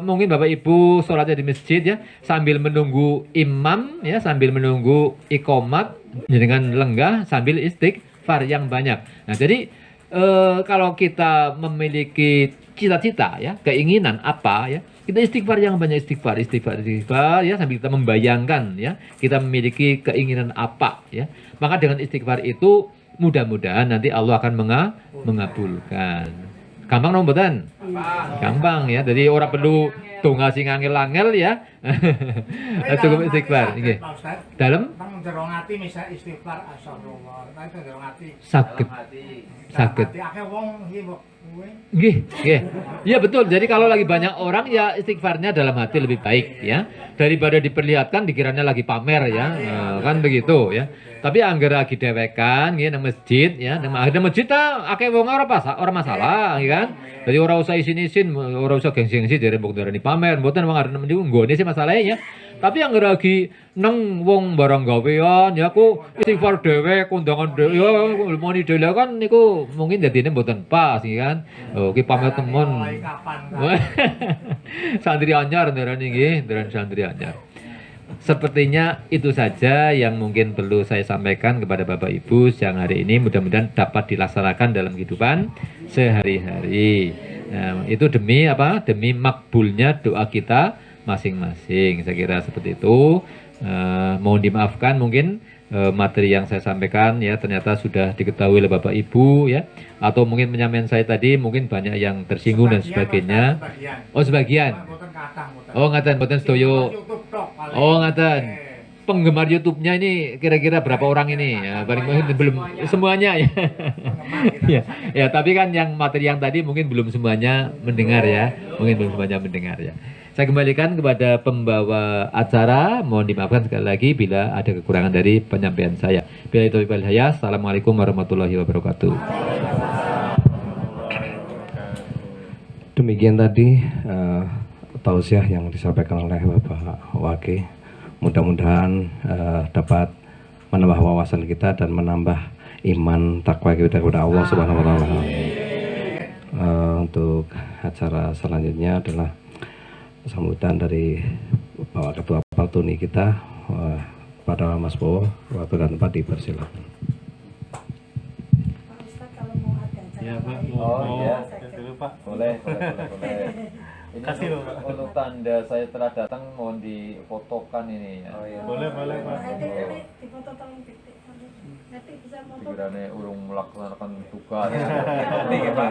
Mungkin Bapak Ibu sholatnya di masjid ya, sambil menunggu imam ya, sambil menunggu iqomat dengan lenggah sambil istighfar yang banyak. Nah, jadi kalau kita memiliki cita-cita ya, keinginan apa ya, kita istighfar yang banyak, istighfar ya, sambil kita membayangkan ya, kita memiliki keinginan apa ya. Maka dengan istighfar itu mudah-mudahan nanti Allah akan mengabulkan. Gampang dong mboten? Gampang ya. Jadi orang perlu donga sing angel-angel ya. Cukup istighfar nggih. Dalam jero ati misal istighfar astagfirullah. Tapi jero ati. Saged. Akeh wong iki kok kuwe. Nggih. Iya betul. Jadi kalau lagi banyak orang ya istighfarnya dalam hati lebih baik ya, daripada diperlihatkan dikiranya lagi pamer ya. Kan begitu ya. Tapi anggar lagi dewekan nggih nang masjid ya, nang masjid akeh wong ora masalah nggih kan. Jadi ora usah isin-isin, ora usah gengsi-gengsi jare mbok darani pamer, mboten wong arep nggone sih masalahnya ya. Tapi anggar lagi nang wong barang gawean ya ku istighfar dhewe, kondangan dhewe ya moni dhewe kan niku mungkin dadine mboten pas nggih kan. Oh ki pamer temen. Santri anyar ndarani nggih, ndarani santri anyar. Sepertinya itu saja yang mungkin perlu saya sampaikan kepada Bapak Ibu siang hari ini. Mudah-mudahan dapat dilaksanakan dalam kehidupan sehari-hari. Nah, itu demi apa? Demi makbulnya doa kita masing-masing. Saya kira seperti itu. Mohon dimaafkan mungkin materi yang saya sampaikan ya ternyata sudah diketahui oleh Bapak Ibu ya, atau mungkin penyampaian saya tadi mungkin banyak yang tersinggung dan sebagainya. Oh sebagian. Oh ngaten mboten sedoyo. Oh ngaten. Penggemar YouTube-nya ini kira-kira berapa orang ini? Ya, belum semuanya ya. Ya, tapi kan yang materi yang tadi mungkin belum semuanya mendengar ya. Mungkin belum semuanya mendengar ya. Saya kembalikan kepada pembawa acara. Mohon dimaafkan sekali lagi bila ada kekurangan dari penyampaian saya. Bila itu saya. Assalamualaikum warahmatullahi wabarakatuh. Demikian tadi tausiah yang disampaikan oleh Bapak Wage. Mudah-mudahan dapat menambah wawasan kita dan menambah iman takwa kita kepada Allah Subhanahu wa taala. Untuk acara selanjutnya adalah sambutan dari Bapak Ketua Partuni kita pada Mas Bowo. Waktu dan tempat dipersilakan. Ya Pak, dulu Pak. Boleh. Ini Kasih loh, Pak. untuk tanda saya telah datang mohon difotokan ini ya. Boleh Pak. Difoto tolong titik. Nanti bisa moto. Pikirannya urung melaksanakan tugas. Ini Pak.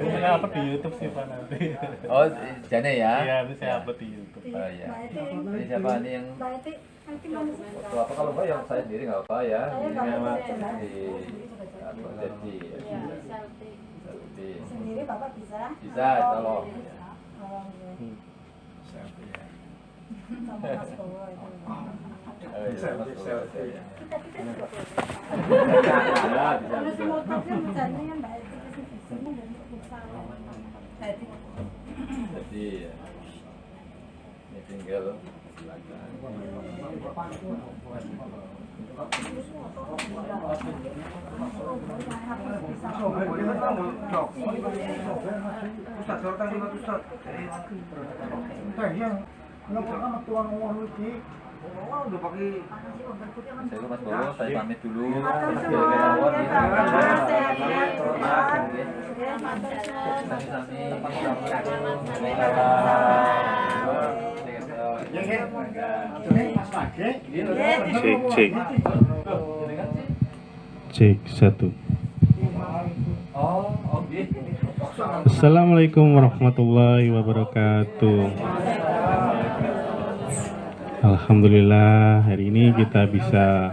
Ini apa di YouTube sih Pak nanti? Oh, jane ya. Iya, ini saya upload di YouTube. Oh iya. Mbak Eti, Ini siapa nih yang Mbak Eti, nanti mana sih? foto apa kalau enggak yang saya sendiri enggak apa ya. Saya Ini Bapak di bisa. apa jadi. Sendiri Bapak bisa? Bisa, tolong. Oh, iya. Sama Mas Bowo itu. Oh iya, Mas Bowo. Ya, Kita juga boleh. bisa. Kalau semua program misalnya kan Mbak Eti kesini semua dan bisa. Mbak Eti. Jadi ya. Ini tinggal silakan. Saya Mas Bowo, saya pamit dulu. Cek. Cek 1. Assalamualaikum warahmatullahi wabarakatuh. Alhamdulillah hari ini kita bisa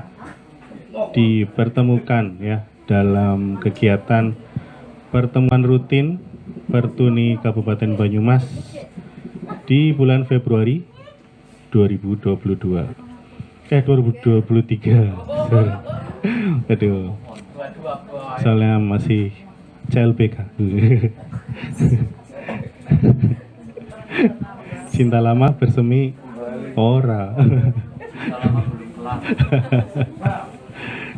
dipertemukan ya dalam kegiatan pertemuan rutin Pertuni Kabupaten Banyumas di bulan Februari 2022. 2023. Aduh. Soalnya masih CLBK. Cinta lama bersemi ora.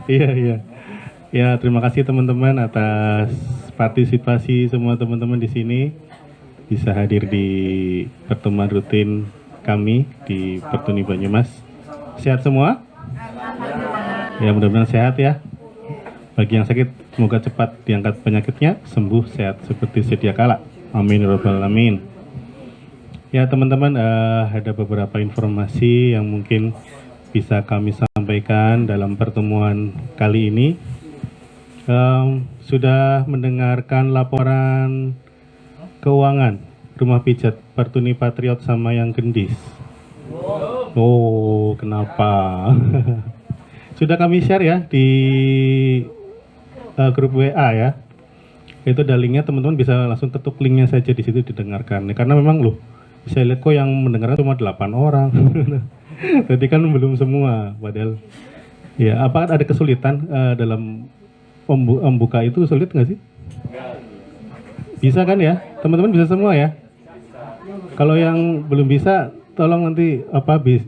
Iya. Ya, terima kasih teman-teman atas partisipasi semua teman-teman di sini bisa hadir di pertemuan rutin kami di Pertuni Banyumas. Sehat semua? Ya, mudah-mudahan sehat ya. Bagi yang sakit, semoga cepat diangkat penyakitnya, sembuh sehat seperti sedia kala. Amin ya rabbal alamin. Ya teman-teman, ada beberapa informasi yang mungkin bisa kami sampaikan dalam pertemuan kali ini. Sudah mendengarkan laporan keuangan Rumah Pijat Pertuni Patriot sama yang Gendis? Oh, kenapa? Sudah kami share ya di grup WA ya. Itu ada linknya, teman-teman bisa langsung ketuk linknya saja di situ didengarkan. Karena memang loh, saya lihat kok yang mendengarkan cuma 8 orang. Jadi kan belum semua, padahal ya apa ada kesulitan dalam membuka itu, sulit nggak sih? Bisa kan ya? Teman-teman bisa semua ya? Kalau yang belum bisa, tolong nanti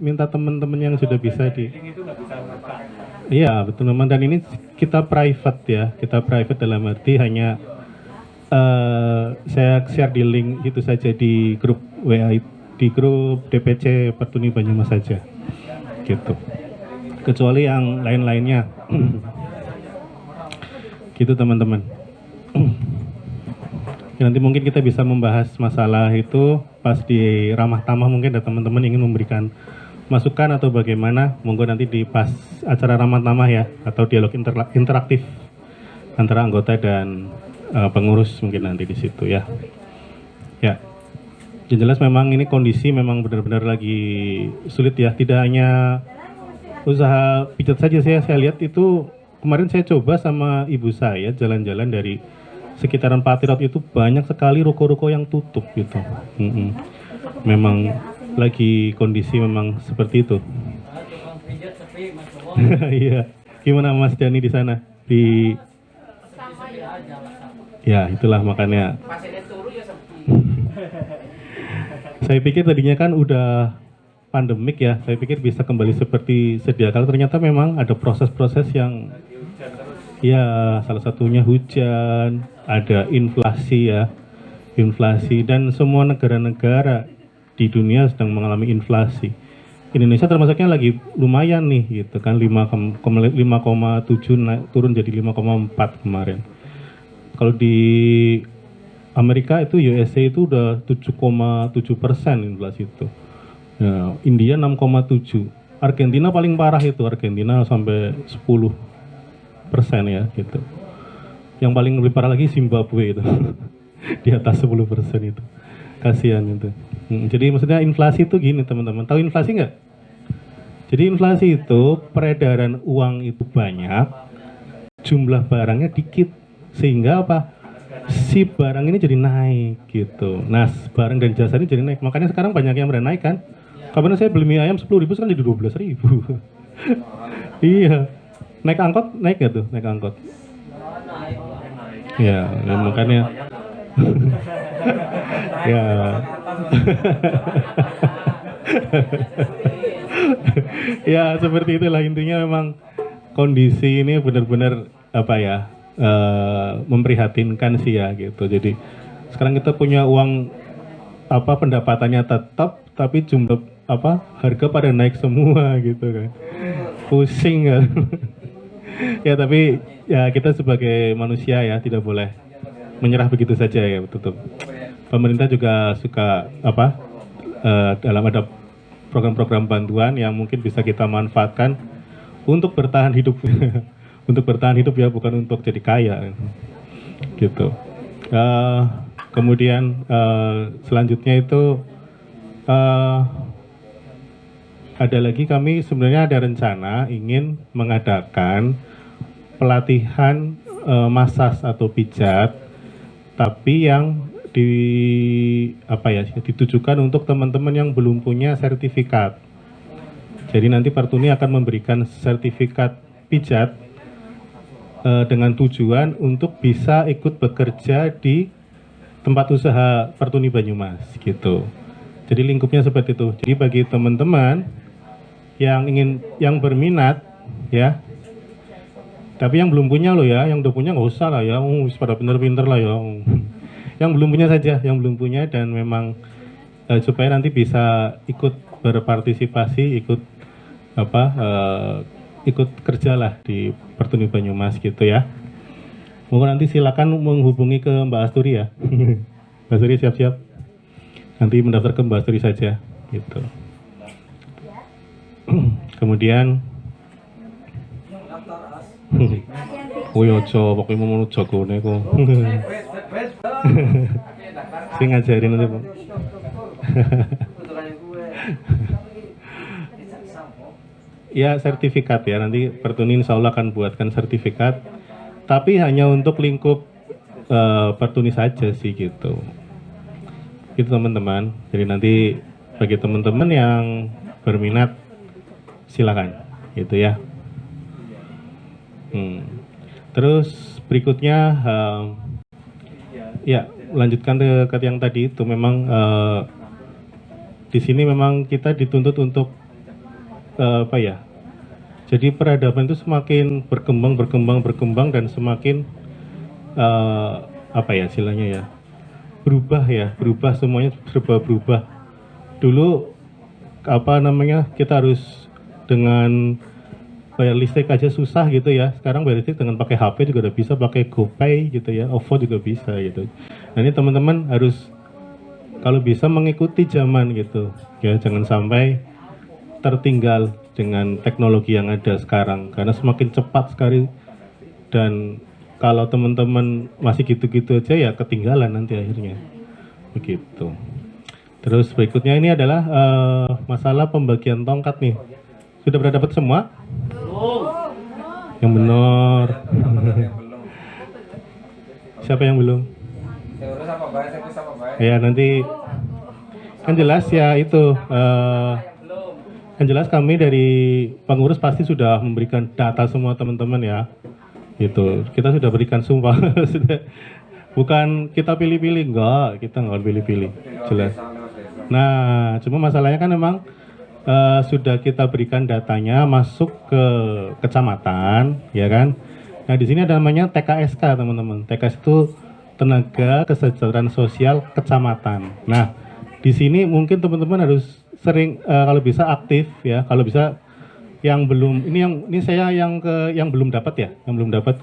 minta teman-teman yang sudah bisa di. Iya betul memang, dan ini kita private ya, kita private dalam arti hanya saya share di link itu saja di grup WA, di grup DPC Pertuni Banyumas saja, gitu. Kecuali yang lain-lainnya, gitu teman-teman. Nanti mungkin kita bisa membahas masalah itu pas di ramah tamah, mungkin ada teman-teman ingin memberikan masukan atau bagaimana, monggo nanti di pas acara ramah tamah ya, atau dialog interaktif antara anggota dan pengurus mungkin nanti di situ ya. Ya, yang jelas memang ini kondisi memang benar-benar lagi sulit ya. Tidak hanya usaha pijat saja, saya lihat itu kemarin saya coba sama ibu saya jalan-jalan dari sekitaran Patriot, itu banyak sekali ruko-ruko yang tutup gitu. Memang lagi kondisi memang seperti itu. Iya. Gimana Mas Dani di sana? Di ya itulah makanya. Saya pikir tadinya kan udah pandemik ya. Saya pikir bisa kembali seperti sedia kala. Ternyata memang ada proses-proses yang ya, salah satunya hujan, ada inflasi ya. Inflasi, dan semua negara-negara di dunia sedang mengalami inflasi. Indonesia termasuknya lagi lumayan nih gitu kan, 5,7 naik turun jadi 5,4 kemarin. Kalau di Amerika itu USA itu udah 7,7% inflasi itu. Ya, India 6,7. Argentina paling parah itu, Argentina sampai 10 ya gitu. Yang paling lebih parah lagi Zimbabwe itu. Di atas 10% itu. Kasihan itu. Jadi maksudnya inflasi itu gini teman-teman. Tahu inflasi nggak? Jadi inflasi itu peredaran uang itu banyak, jumlah barangnya dikit. Sehingga apa? Si barang ini jadi naik gitu. Nah, barang dan jasa ini jadi naik. Makanya sekarang banyak yang berani naik kan. Kapan saya beli mie ayam 10.000 sekarang jadi 12.000. Iya. Naik angkot, naik nggak tuh? Naik angkot. Ya, makanya. Ya. Ya, seperti itulah intinya memang kondisi ini benar-benar apa ya? Memprihatinkan sih ya gitu. Jadi sekarang kita punya uang apa pendapatannya tetap tapi jumlah apa harga pada naik semua gitu kan. Pusing kan. Ya tapi ya kita sebagai manusia ya tidak boleh menyerah begitu saja ya tutup. Pemerintah juga suka apa dalam ada program-program bantuan yang mungkin bisa kita manfaatkan untuk bertahan hidup. Untuk bertahan hidup ya bukan untuk jadi kaya gitu. Kemudian selanjutnya itu ada lagi kami sebenarnya ada rencana ingin mengadakan pelatihan masas atau pijat tapi yang ditujukan untuk teman-teman yang belum punya sertifikat. Jadi nanti Partuni akan memberikan sertifikat pijat dengan tujuan untuk bisa ikut bekerja di tempat usaha Partuni Banyumas gitu. Jadi lingkupnya seperti itu. Jadi bagi teman-teman yang berminat ya, tapi yang belum punya loh ya, yang udah punya nggak usah lah ya, pada pinter-pinter lah ya. Yang belum punya saja, yang belum punya dan memang supaya nanti bisa ikut berpartisipasi, ikut kerjalah di Partuni Banyumas gitu ya. Mungkin nanti silakan menghubungi ke Mbak Asturi ya. Mbak Asturi siap-siap. Nanti mendaftar ke Mbak Asturi saja gitu. Kemudian ojo pokoknya mau jagone kok. Sing ngajarin nanti, Pak. Ya sertifikat ya, nanti Partuni insya Allah akan buatkan sertifikat tapi hanya untuk lingkup Partuni saja sih gitu teman-teman. Jadi nanti bagi teman-teman yang berminat silakan gitu ya. Terus berikutnya ya lanjutkan ke yang tadi itu memang di sini memang kita dituntut untuk jadi peradaban itu semakin berkembang dan semakin istilahnya ya berubah semuanya serba berubah. Dulu kita harus dengan bayar listrik aja susah gitu ya, sekarang bayar listrik dengan pakai HP juga udah bisa, pakai GoPay gitu ya, OVO juga bisa gitu. Nah ini teman-teman harus kalau bisa mengikuti zaman gitu ya, jangan sampai tertinggal dengan teknologi yang ada sekarang karena semakin cepat sekali dan kalau teman-teman masih gitu-gitu aja ya ketinggalan nanti akhirnya begitu. Terus berikutnya ini adalah masalah pembagian tongkat nih. Sudah pernah dapat semua? Yang benar. Siapa yang belum? Ya nanti kan jelas ya itu yang jelas kami dari pengurus pasti sudah memberikan data semua teman-teman ya. Gitu. Kita sudah berikan sumpah. Bukan kita pilih-pilih, enggak, kita enggak pilih-pilih. Jelas. Nah, cuma masalahnya kan memang sudah kita berikan datanya masuk ke kecamatan, ya kan? Nah, di sini ada namanya TKSK, teman-teman. TKS itu Tenaga Kesejahteraan Sosial Kecamatan. Nah, di sini mungkin teman-teman harus sering kalau bisa aktif ya, kalau bisa yang belum ini saya yang belum dapat ya, yang belum dapat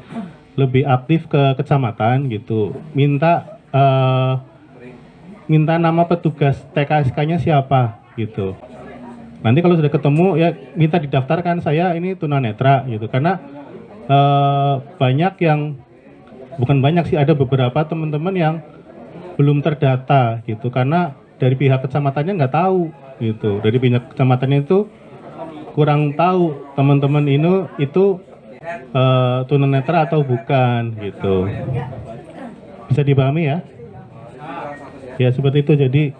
lebih aktif ke kecamatan gitu, minta nama petugas TKSK-nya siapa gitu. Nanti kalau sudah ketemu ya minta didaftarkan, saya ini tunanetra gitu, karena banyak yang, bukan banyak sih, ada beberapa teman-teman yang belum terdata gitu, karena dari pihak kecamatannya nggak tahu gitu, dari pihak kecamatannya itu kurang tahu teman-teman ini itu tunanetra atau bukan gitu. Bisa dipahami ya? Ya seperti itu. Jadi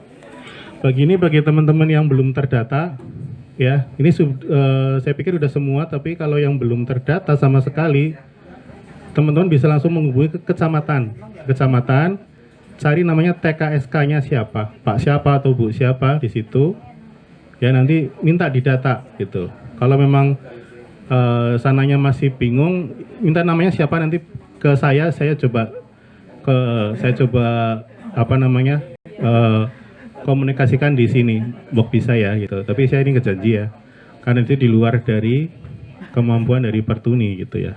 bagi teman-teman yang belum terdata, ya ini saya pikir udah semua, tapi kalau yang belum terdata sama sekali, teman-teman bisa langsung menghubungi ke kecamatan, cari namanya TKSK-nya siapa, Pak siapa atau Bu siapa di situ, ya nanti minta didata gitu. Kalau memang sananya masih bingung, minta namanya siapa, nanti ke saya coba komunikasikan di sini, Bok bisa ya gitu. Tapi saya ini ngejanji ya, karena itu di luar dari kemampuan dari Pertuni gitu ya.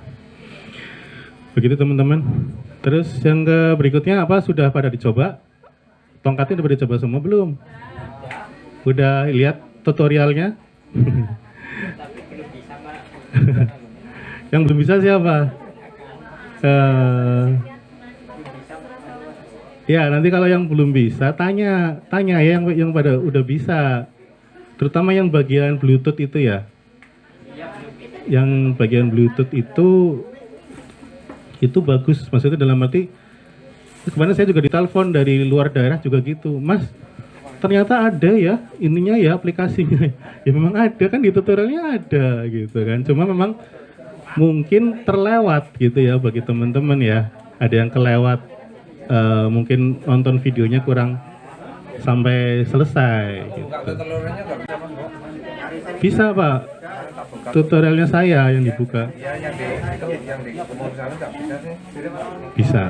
Begitu teman-teman. Terus yang berikutnya apa, sudah pada dicoba? Tongkatnya udah pada dicoba semua belum? Udah lihat tutorialnya? Yang belum bisa siapa? Ya nanti kalau yang belum bisa tanya ya yang pada udah bisa, terutama yang bagian Bluetooth itu ya. Yang bagian Bluetooth itu bagus, maksudnya dalam arti kemarin saya juga ditelepon dari luar daerah juga gitu, Mas ternyata ada ya ininya ya aplikasinya. Ya memang ada kan, di tutorialnya ada gitu kan, cuma memang mungkin terlewat gitu ya bagi teman-teman ya, ada yang kelewat, mungkin nonton videonya kurang sampai selesai gitu. Bisa Pak, tutorialnya saya yang dibuka. Bisa.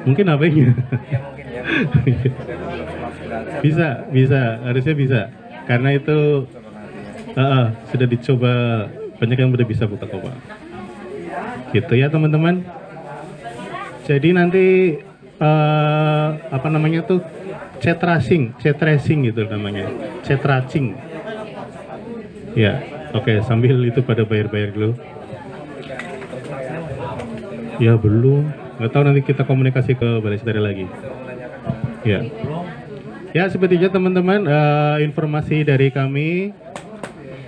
Mungkin HP-nya. Bisa, harusnya bisa. Karena itu sudah dicoba, banyak yang udah bisa buka kok Pak. Gitu ya teman-teman. Jadi nanti chat tracing gitu namanya. Chat tracing. Ya, oke, sambil itu pada bayar-bayar dulu. Ya belum, nggak tahu, nanti kita komunikasi ke Balai Setara lagi. Ya, ya seperti itu teman-teman, informasi dari kami,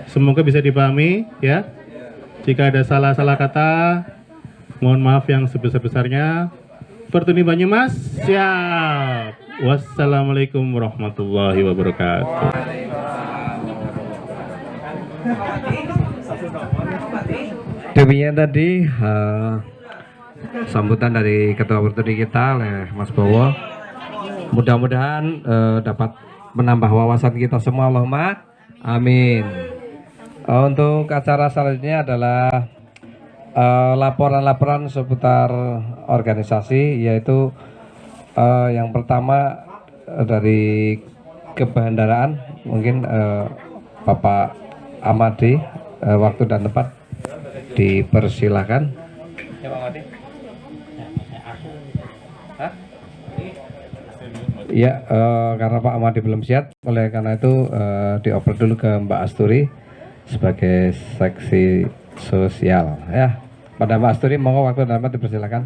semoga bisa dipahami ya. Jika ada salah-salah kata, mohon maaf yang sebesar-besarnya. Pertuni Banyumas, siap. Wassalamualaikum warahmatullahi wabarakatuh. Demikian tadi sambutan dari Ketua Pertuni kita oleh Mas Bowo. Mudah-mudahan dapat menambah wawasan kita semua, Allahumma amin. Untuk acara selanjutnya adalah laporan-laporan seputar organisasi, yaitu yang pertama dari kebendaraan, mungkin Bapak Amadi, waktu dan tempat dipersilakan. Ya, karena Pak Amadi belum siap, oleh karena itu dioper dulu ke Mbak Asturi sebagai seksi sosial ya. Pada Mbak Asturi, monggo waktu dan tempat dipersilakan.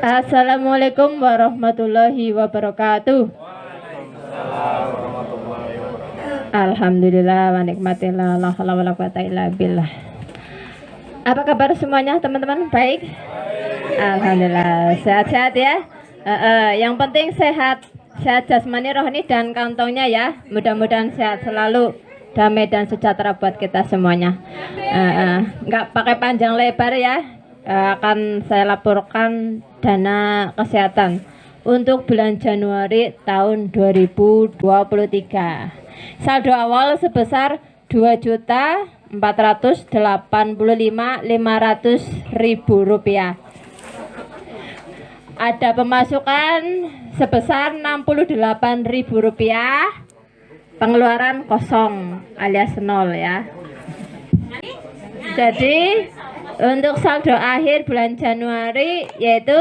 Assalamualaikum warahmatullahi wabarakatuh. Alhamdulillah wa nikmatillah, la haula wala quwata illa billah. Apa kabar semuanya teman-teman? Baik? Alhamdulillah, sehat-sehat ya. Yang penting sehat jasmani, rohani, dan kantongnya ya. Mudah-mudahan sehat selalu, damai dan sejahtera buat kita semuanya. Nggak pakai panjang lebar ya. Akan saya laporkan dana kesehatan untuk bulan Januari tahun 2023. Saldo awal sebesar 2.485.500.000 rupiah. Ada pemasukan sebesar 68.000 rupiah, pengeluaran kosong alias nol ya. Jadi untuk saldo akhir bulan Januari yaitu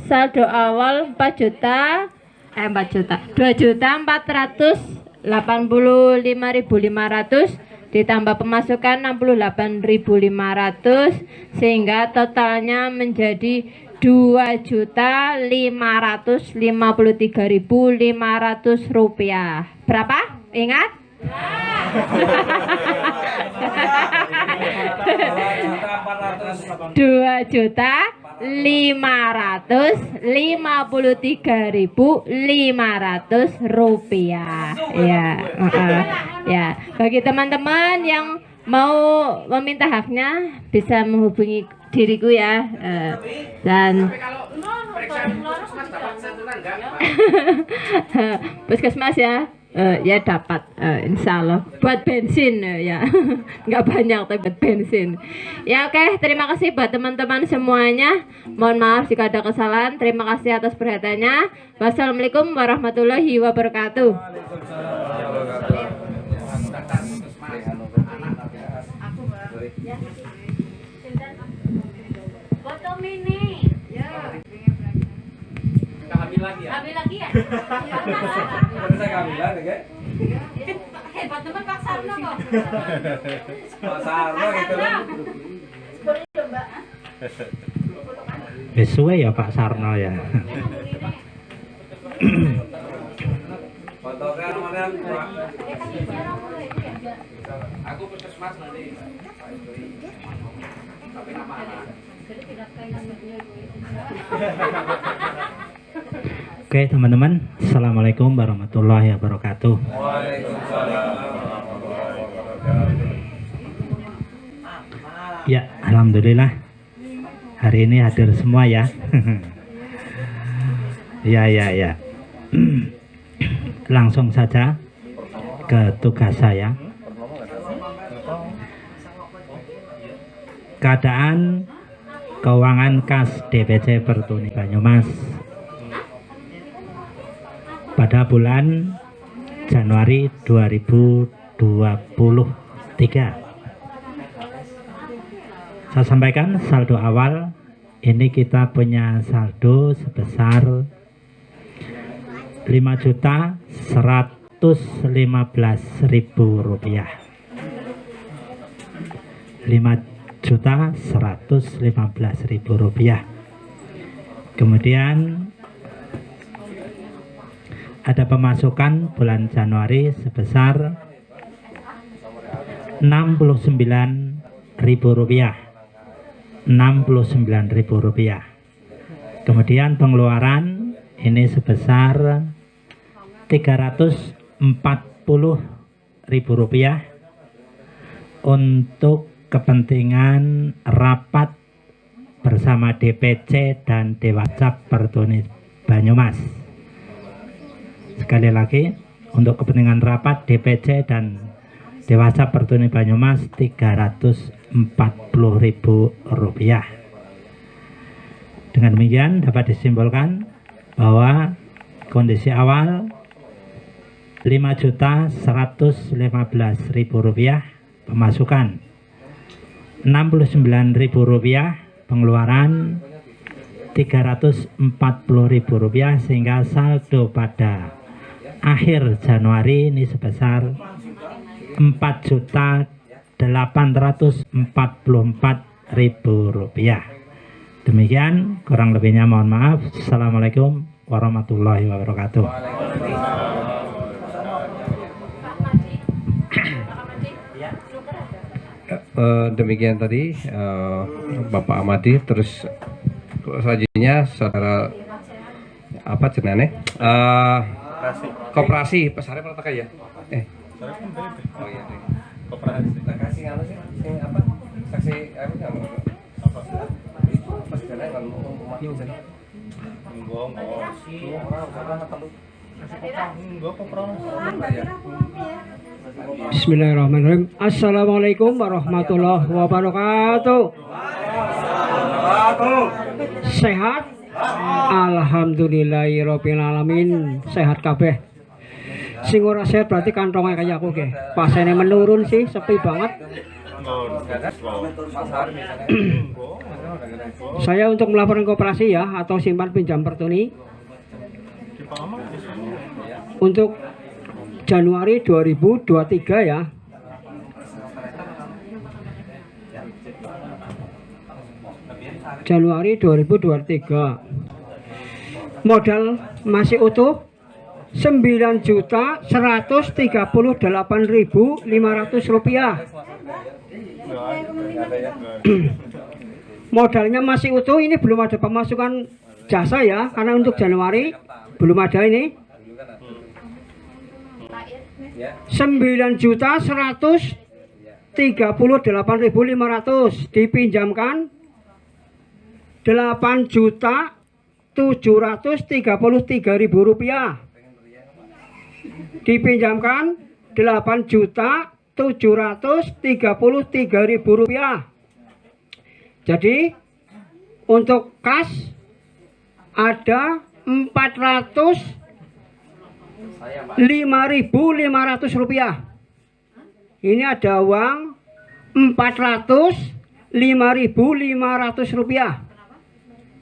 saldo awal 2.485.500 ditambah pemasukan 68.500 sehingga totalnya menjadi 2.553.500 rupiah. Berapa? Ingat? 2.553.500 rupiah. Ya, ya. Bagi teman-teman yang mau meminta haknya bisa menghubungi diriku ya. Dan puskesmas ya. Ya dapat, insya Allah buat bensin ya, nggak banyak tapi buat bensin. Ya oke, terima kasih buat teman-teman semuanya. Mohon maaf jika ada kesalahan. Terima kasih atas perhatiannya. Wassalamualaikum warahmatullahi wabarakatuh. Foto mini. Ya. Ambil lagi ya? Hebat teman Pak Sarno kok. Pak Sarno gitu kan. Sesuai ya Pak Sarno ya. Fotokan mana Pak? Aku puskesmas nanti. Tapi nama anak. Oke teman-teman, Assalamualaikum warahmatullahi wabarakatuh. Ya, Alhamdulillah hari ini hadir semua ya. Ya. Langsung saja ke tugas saya. Keadaan keuangan kas DPC Pertuni Banyumas pada bulan Januari 2023. Saya sampaikan saldo awal ini kita punya saldo sebesar 5.115.000 rupiah. 5.115.000 rupiah. Kemudian ada pemasukan bulan Januari sebesar 69.000 rupiah. 69.000 rupiah. Kemudian pengeluaran ini sebesar 340.000 rupiah untuk kepentingan rapat bersama DPC dan Dewacap Pertuni Banyumas. Sekali lagi, untuk kepentingan rapat DPC dan Dewacap Pertuni Banyumas 340.000 rupiah. Dengan demikian dapat disimpulkan bahwa kondisi awal 5.115.000 rupiah pemasukan, 69.000 rupiah pengeluaran, 340.000 rupiah sehingga saldo pada akhir Januari ini sebesar 4.844.000 rupiah. Demikian, kurang lebihnya mohon maaf. Assalamualaikum warahmatullahi wabarakatuh. Demikian tadi Bapak Amadi. Terus selanjutnya saudara apa jenenge? Koperasi Pesare Protaka ya? Oh iya deh. Koperasi. Nah, kasih anu sih, sing apa? Saksi apa sih? Apa? Itu pas jenenge kan rumah itu sih. Bismillahirrahmanirrahim. Assalamualaikum warahmatullahi wabarakatuh. Sehat? Alhamdulillahirabbil alamin. Sehat kabeh. Sing ora sehat berarti kantongnya kayak aku ge. Pasiennya menurun sih, sepi banget. Saya untuk melaporkan koperasi ya, atau simpan pinjam pertuni untuk Januari 2023 ya. Januari 2023. Modal masih utuh 9.138.500 rupiah. Modalnya masih utuh, ini belum ada pemasukan jasa ya, karena untuk Januari belum ada ini. 9.138.500 dipinjamkan 8.733.000 rupiah. Dipinjamkan 8.733.000 rupiah. Jadi untuk kas ada 405.500 rupiah. Ini ada uang 405.500 rupiah.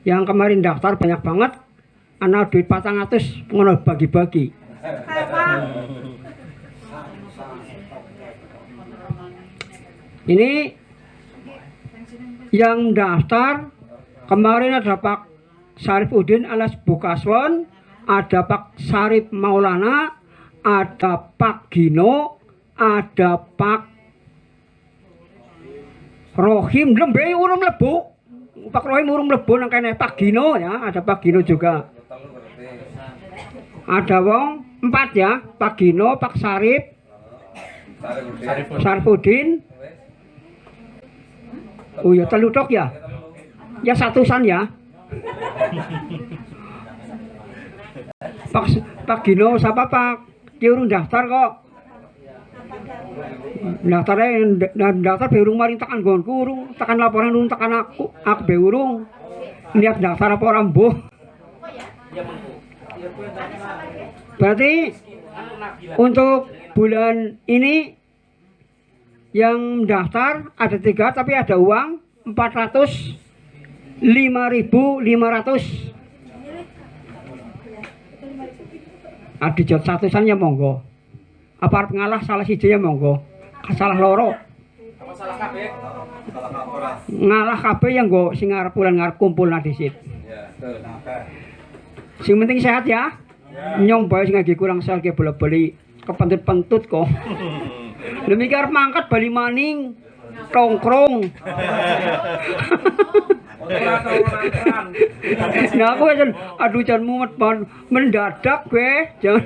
Yang kemarin daftar banyak banget, anak duit 400 ngono bagi-bagi. Ini yang daftar kemarin ada Pak Syarifuddin alias Bukaswon, ada Pak Syarif Maulana, ada Pak Gino, ada Pak Rohim Lembe urung mlebu. Pak Rohim urung mlebu nang kene Pak Gino ya, ada Pak Gino juga. Ada wong 4 ya, Pak Gino, Pak Syarif, Syarifuddin. Oh ya telu tok ya. Ya satusan ya. Pak Gino siapa Pak? Dia urung daftar kok. Daftar be urung mari tekan nggonku urung, tekan laporan urung tekan aku be urung. Niat daftar apa ora mbuh. Berarti untuk bulan ini yang daftar ada 3 tapi ada uang 405.500. Adi jod satusan ya monggo. Apa arep ngalah salah siji ya monggo. Salah loro. Ngalah kabeh yang nggo sing arep bulan ngarep kumpul nang disit. Sing penting sehat ya. Nyong bae sing lagi kurang sehat ke bola-bali kepentut-pentut kok. Demikian arep mangkat bali maning tongkrong. Nah aku aja aduh jangan mumet mendadak gue jangan.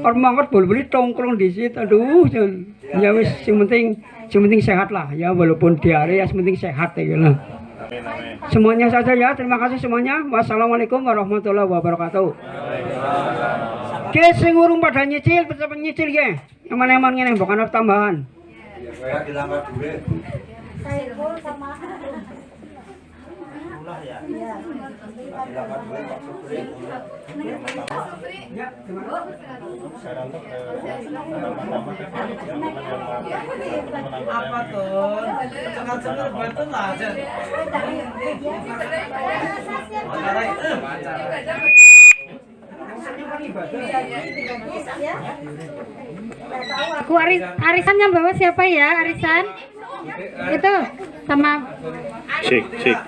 Arep mangkat bali tongkrong di situ aduh jangan. Ya wis sing penting sehat lah ya walaupun diare ya sing penting sehat ya lah. Semuanya saja ya, terima kasih semuanya. Wassalamualaikum warahmatullahi wabarakatuh. Oke, sing urung pada nyicil, tetep nyicil ge. Eman-eman ngene mbok ana tambahan. Saiful sama Apa tuh? Cengar-cengar betul aja. Aku arisannya bawa siapa ya arisan? Itu sama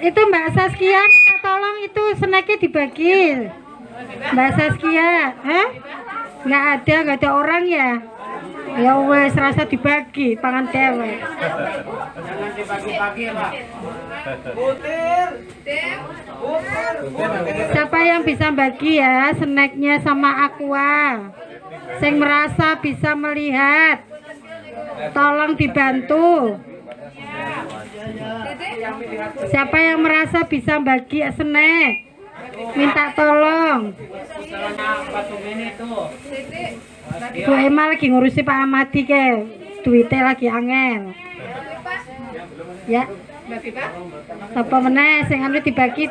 itu Mbak Saskia, tolong itu snacknya dibagi. Mbak Saskia, nggak ada orang ya? Ya wes rasa dibagi pangan dewe. Jangan dibagi-bagi, Pak. Siapa yang bisa bagi ya snacknya sama Aqua? Sing merasa bisa melihat, tolong dibantu. Siapa yang merasa bisa bagi snack? Minta tolong. Bu Emma lagi ngurusi Pak Amadi ke, duitnya lagi angel. Ya, apa meneh sing anu dibagi,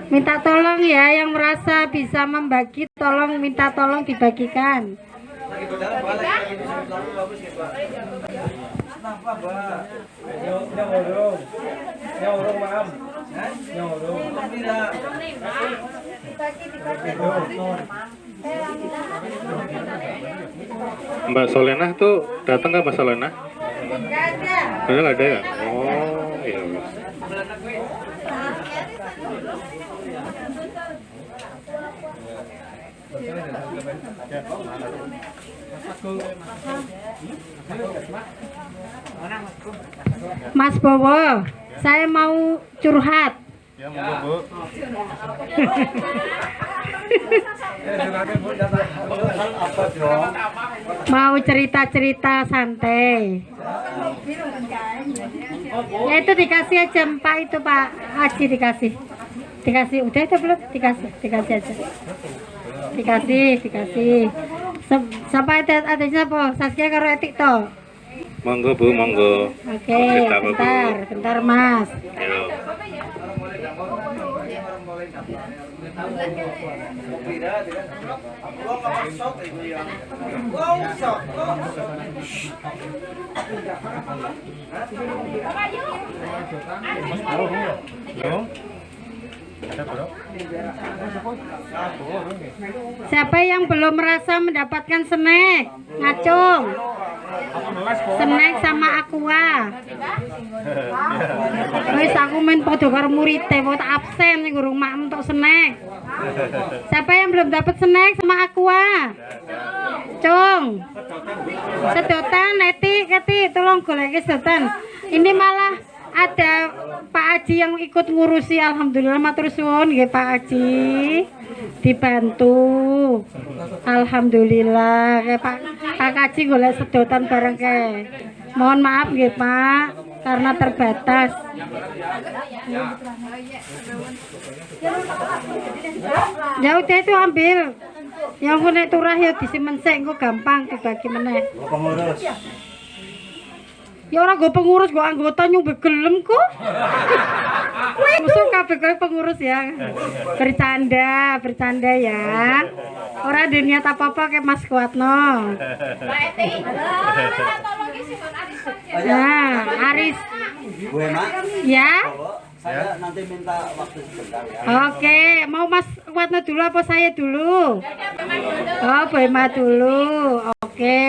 minta tolong ya yang merasa bisa membagi, tolong minta tolong dibagikan. Mbak Solena tuh datang nggak Mbak Solena? Nggak ada ya? Oh iya. Mas Bowo, saya mau curhat. Ya, monggo, Bu. Mau cerita-cerita santai. Ya itu dikasih aja Pak, itu Pak Haji dikasih. Dikasih, udah itu belum? Dikasih aja. Dikasih. Sampai ada siapa? Saskia karo Etik toh. Monggo Bu, monggo. Oke, bentar Mas. Ayo. Siapa yang belum merasa mendapatkan snack? Ngacung. Snack sama Aqua. Wis aku main podo karo murid teh, tak absen ning gurung mak entuk snack. Siapa yang belum dapat snack sama Aqua? Cung. Sedotan, Keti, tolong goleki sedotan. Ini malah ada Pak Haji yang ikut ngurusi, alhamdulillah matur suwun nggih Pak Haji. Dibantu. Alhamdulillah Pak Haji golek sedotan bareng ke. Mohon maaf nggih Pak karena terbatas. Ya udah itu ambil. Yang nek turah ya disimpen sik engko gampang dibagi meneh. Pengurus. Ya ora go pengurus, go anggota nyumbe gelem kok. Musuh kabeh kowe pengurus ya. Bercanda ya. Ora ada niat apa-apa kayak Mas Kuatno. Nah, Aris. Bu Ema, Ya. saya nanti minta waktu sebentar ya. Oke, mau Mas Kuatno dulu apa saya dulu? Oh, Bu Ema dulu. Oke.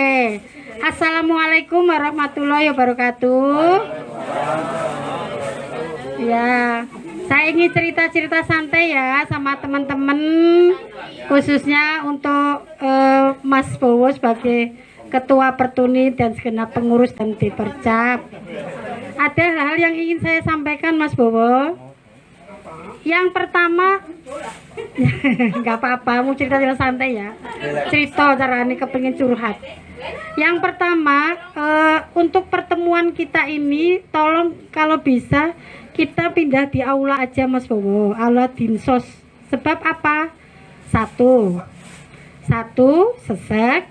Assalamualaikum warahmatullahi wabarakatuh. Ya, saya ingin cerita-cerita santai ya sama teman-teman, khususnya untuk Mas Bowo sebagai Ketua Pertuni dan segenap pengurus dan Dipercap. Ada hal yang ingin saya sampaikan Mas Bowo. Yang pertama, nggak apa-apa, mau cerita-cerita santai ya. Cerita cara ini kepingin curhat. Yang pertama, untuk pertemuan kita ini, tolong kalau bisa kita pindah di aula aja Mas Bowo, aula Dinsos. Sebab apa? Satu sesek.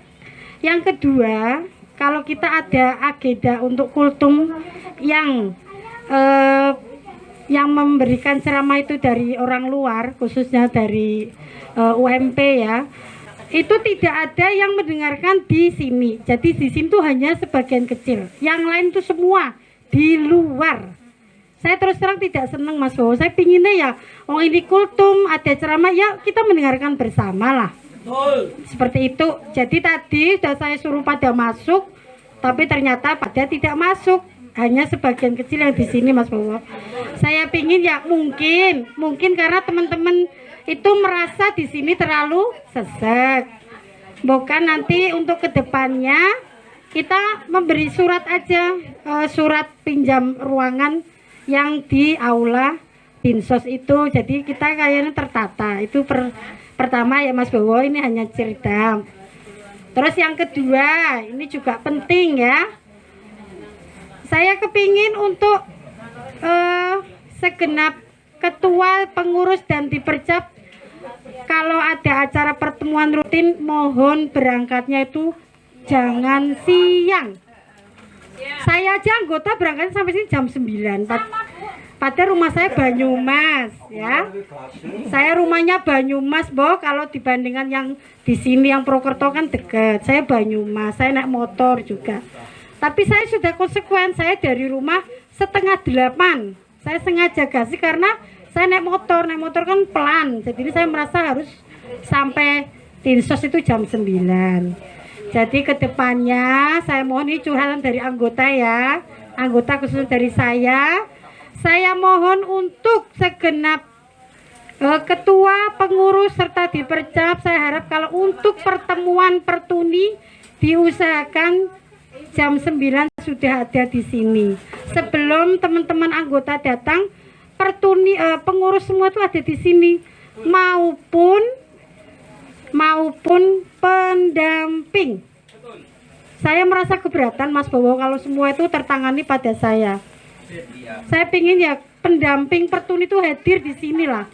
Yang kedua, kalau kita ada agenda untuk kultum yang memberikan ceramah itu dari orang luar, khususnya dari UMP ya, itu tidak ada yang mendengarkan di sini. Jadi di sini tuh hanya sebagian kecil, yang lain tuh semua di luar. Saya terus terang tidak senang Mas Bowo. Saya pinginnya ya, oh ini kultum ada ceramah ya kita mendengarkan bersama lah. Seperti itu. Jadi tadi sudah saya suruh pada masuk, tapi ternyata pada tidak masuk. Hanya sebagian kecil yang di sini Mas Bowo. Saya pingin ya mungkin karena teman-teman itu merasa di sini terlalu sesek. Bukan nanti untuk kedepannya kita memberi surat aja, surat pinjam ruangan yang di aula Dinsos itu. Jadi kita kayaknya tertata. Itu pertama ya Mas Bowo, ini hanya cerita. Terus yang kedua, ini juga penting ya. Saya kepingin untuk segenap ketua, pengurus dan Dipercap, kalau ada acara pertemuan rutin, mohon berangkatnya itu jangan siang. Saya aja anggota berangkat sampai sini jam 9. Padahal rumah saya Banyumas ya. Saya rumahnya Banyumas, Bo. Kalau dibandingkan yang di sini yang Purwokerto kan dekat. Saya Banyumas, saya naik motor juga. Tapi saya sudah konsekuen, saya dari rumah 7:30. Saya sengaja gasi karena saya naik motor kan pelan. Jadi saya merasa harus sampai Dinsos itu jam 9. Jadi kedepannya saya mohon ini curhatan dari anggota ya, anggota khusus dari saya mohon untuk segenap ketua, pengurus serta dipercap, saya harap kalau untuk pertemuan pertuni diusahakan jam 9 sudah ada di sini. Sebelum teman-teman anggota datang, pertuni pengurus semua itu ada di sini maupun pendamping. Saya merasa keberatan Mas Bowo kalau semua itu tertangani pada saya. Saya pingin ya pendamping pertuni itu hadir di sini lah.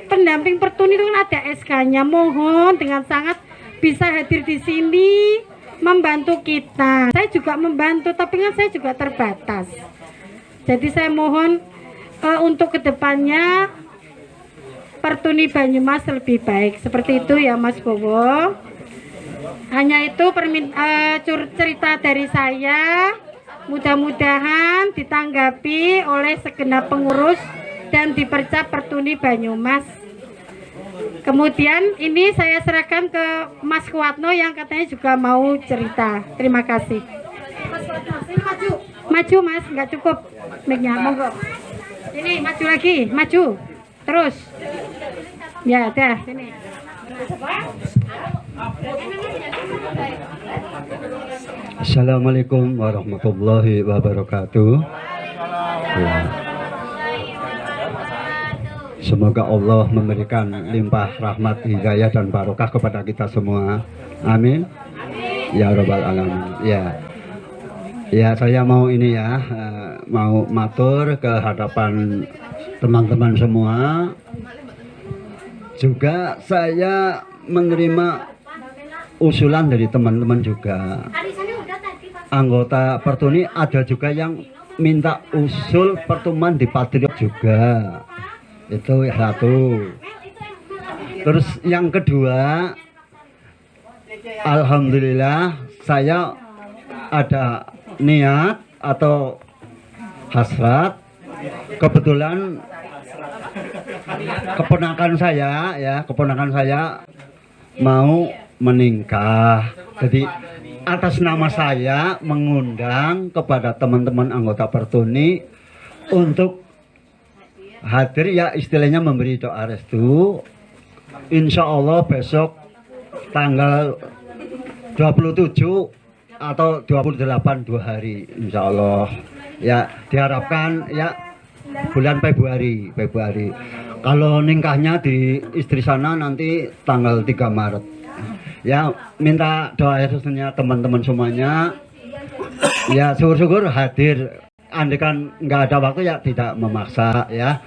Pendamping pertuni itu kan ada SK-nya. Mohon dengan sangat bisa hadir di sini membantu kita. Saya juga membantu, tapi kan saya juga terbatas. Jadi saya mohon untuk kedepannya pertuni Banyumas lebih baik. Seperti itu ya Mas Bowo. Hanya itu cerita dari saya. Mudah-mudahan ditanggapi oleh segenap pengurus dan dipercap pertuni Banyumas. Kemudian ini saya serahkan ke Mas Kuatno yang katanya juga mau cerita. Terima kasih. Mas Kuatno, sini maju Mas, nggak cukup mic-nya, monggo. Ini maju lagi, maju. Terus. Ya, dah, sini. Assalamualaikum warahmatullahi wabarakatuh. Ya. Semoga Allah memberikan limpah rahmat, hidayah dan barokah kepada kita semua. Amin. Ya Rabbal Alamin. Ya saya mau ini ya, mau matur ke hadapan teman-teman semua. Juga saya menerima usulan dari teman-teman juga. Anggota pertuni ada juga yang minta usul pertemuan di Patriot juga. Itu satu. Terus yang kedua, alhamdulillah saya ada niat atau hasrat, kebetulan keponakan saya mau menikah. Jadi atas nama saya mengundang kepada teman-teman anggota pertuni untuk hadir ya, istilahnya memberi doa restu. Insya Allah besok tanggal 27 atau 28 2 hari insya Allah ya, diharapkan ya bulan Februari. Kalau nikahnya di istri sana nanti tanggal 3 Maret ya. Minta doa restunya teman-teman semuanya ya, syukur-syukur hadir. Andaikan nggak ada waktu ya tidak memaksa ya.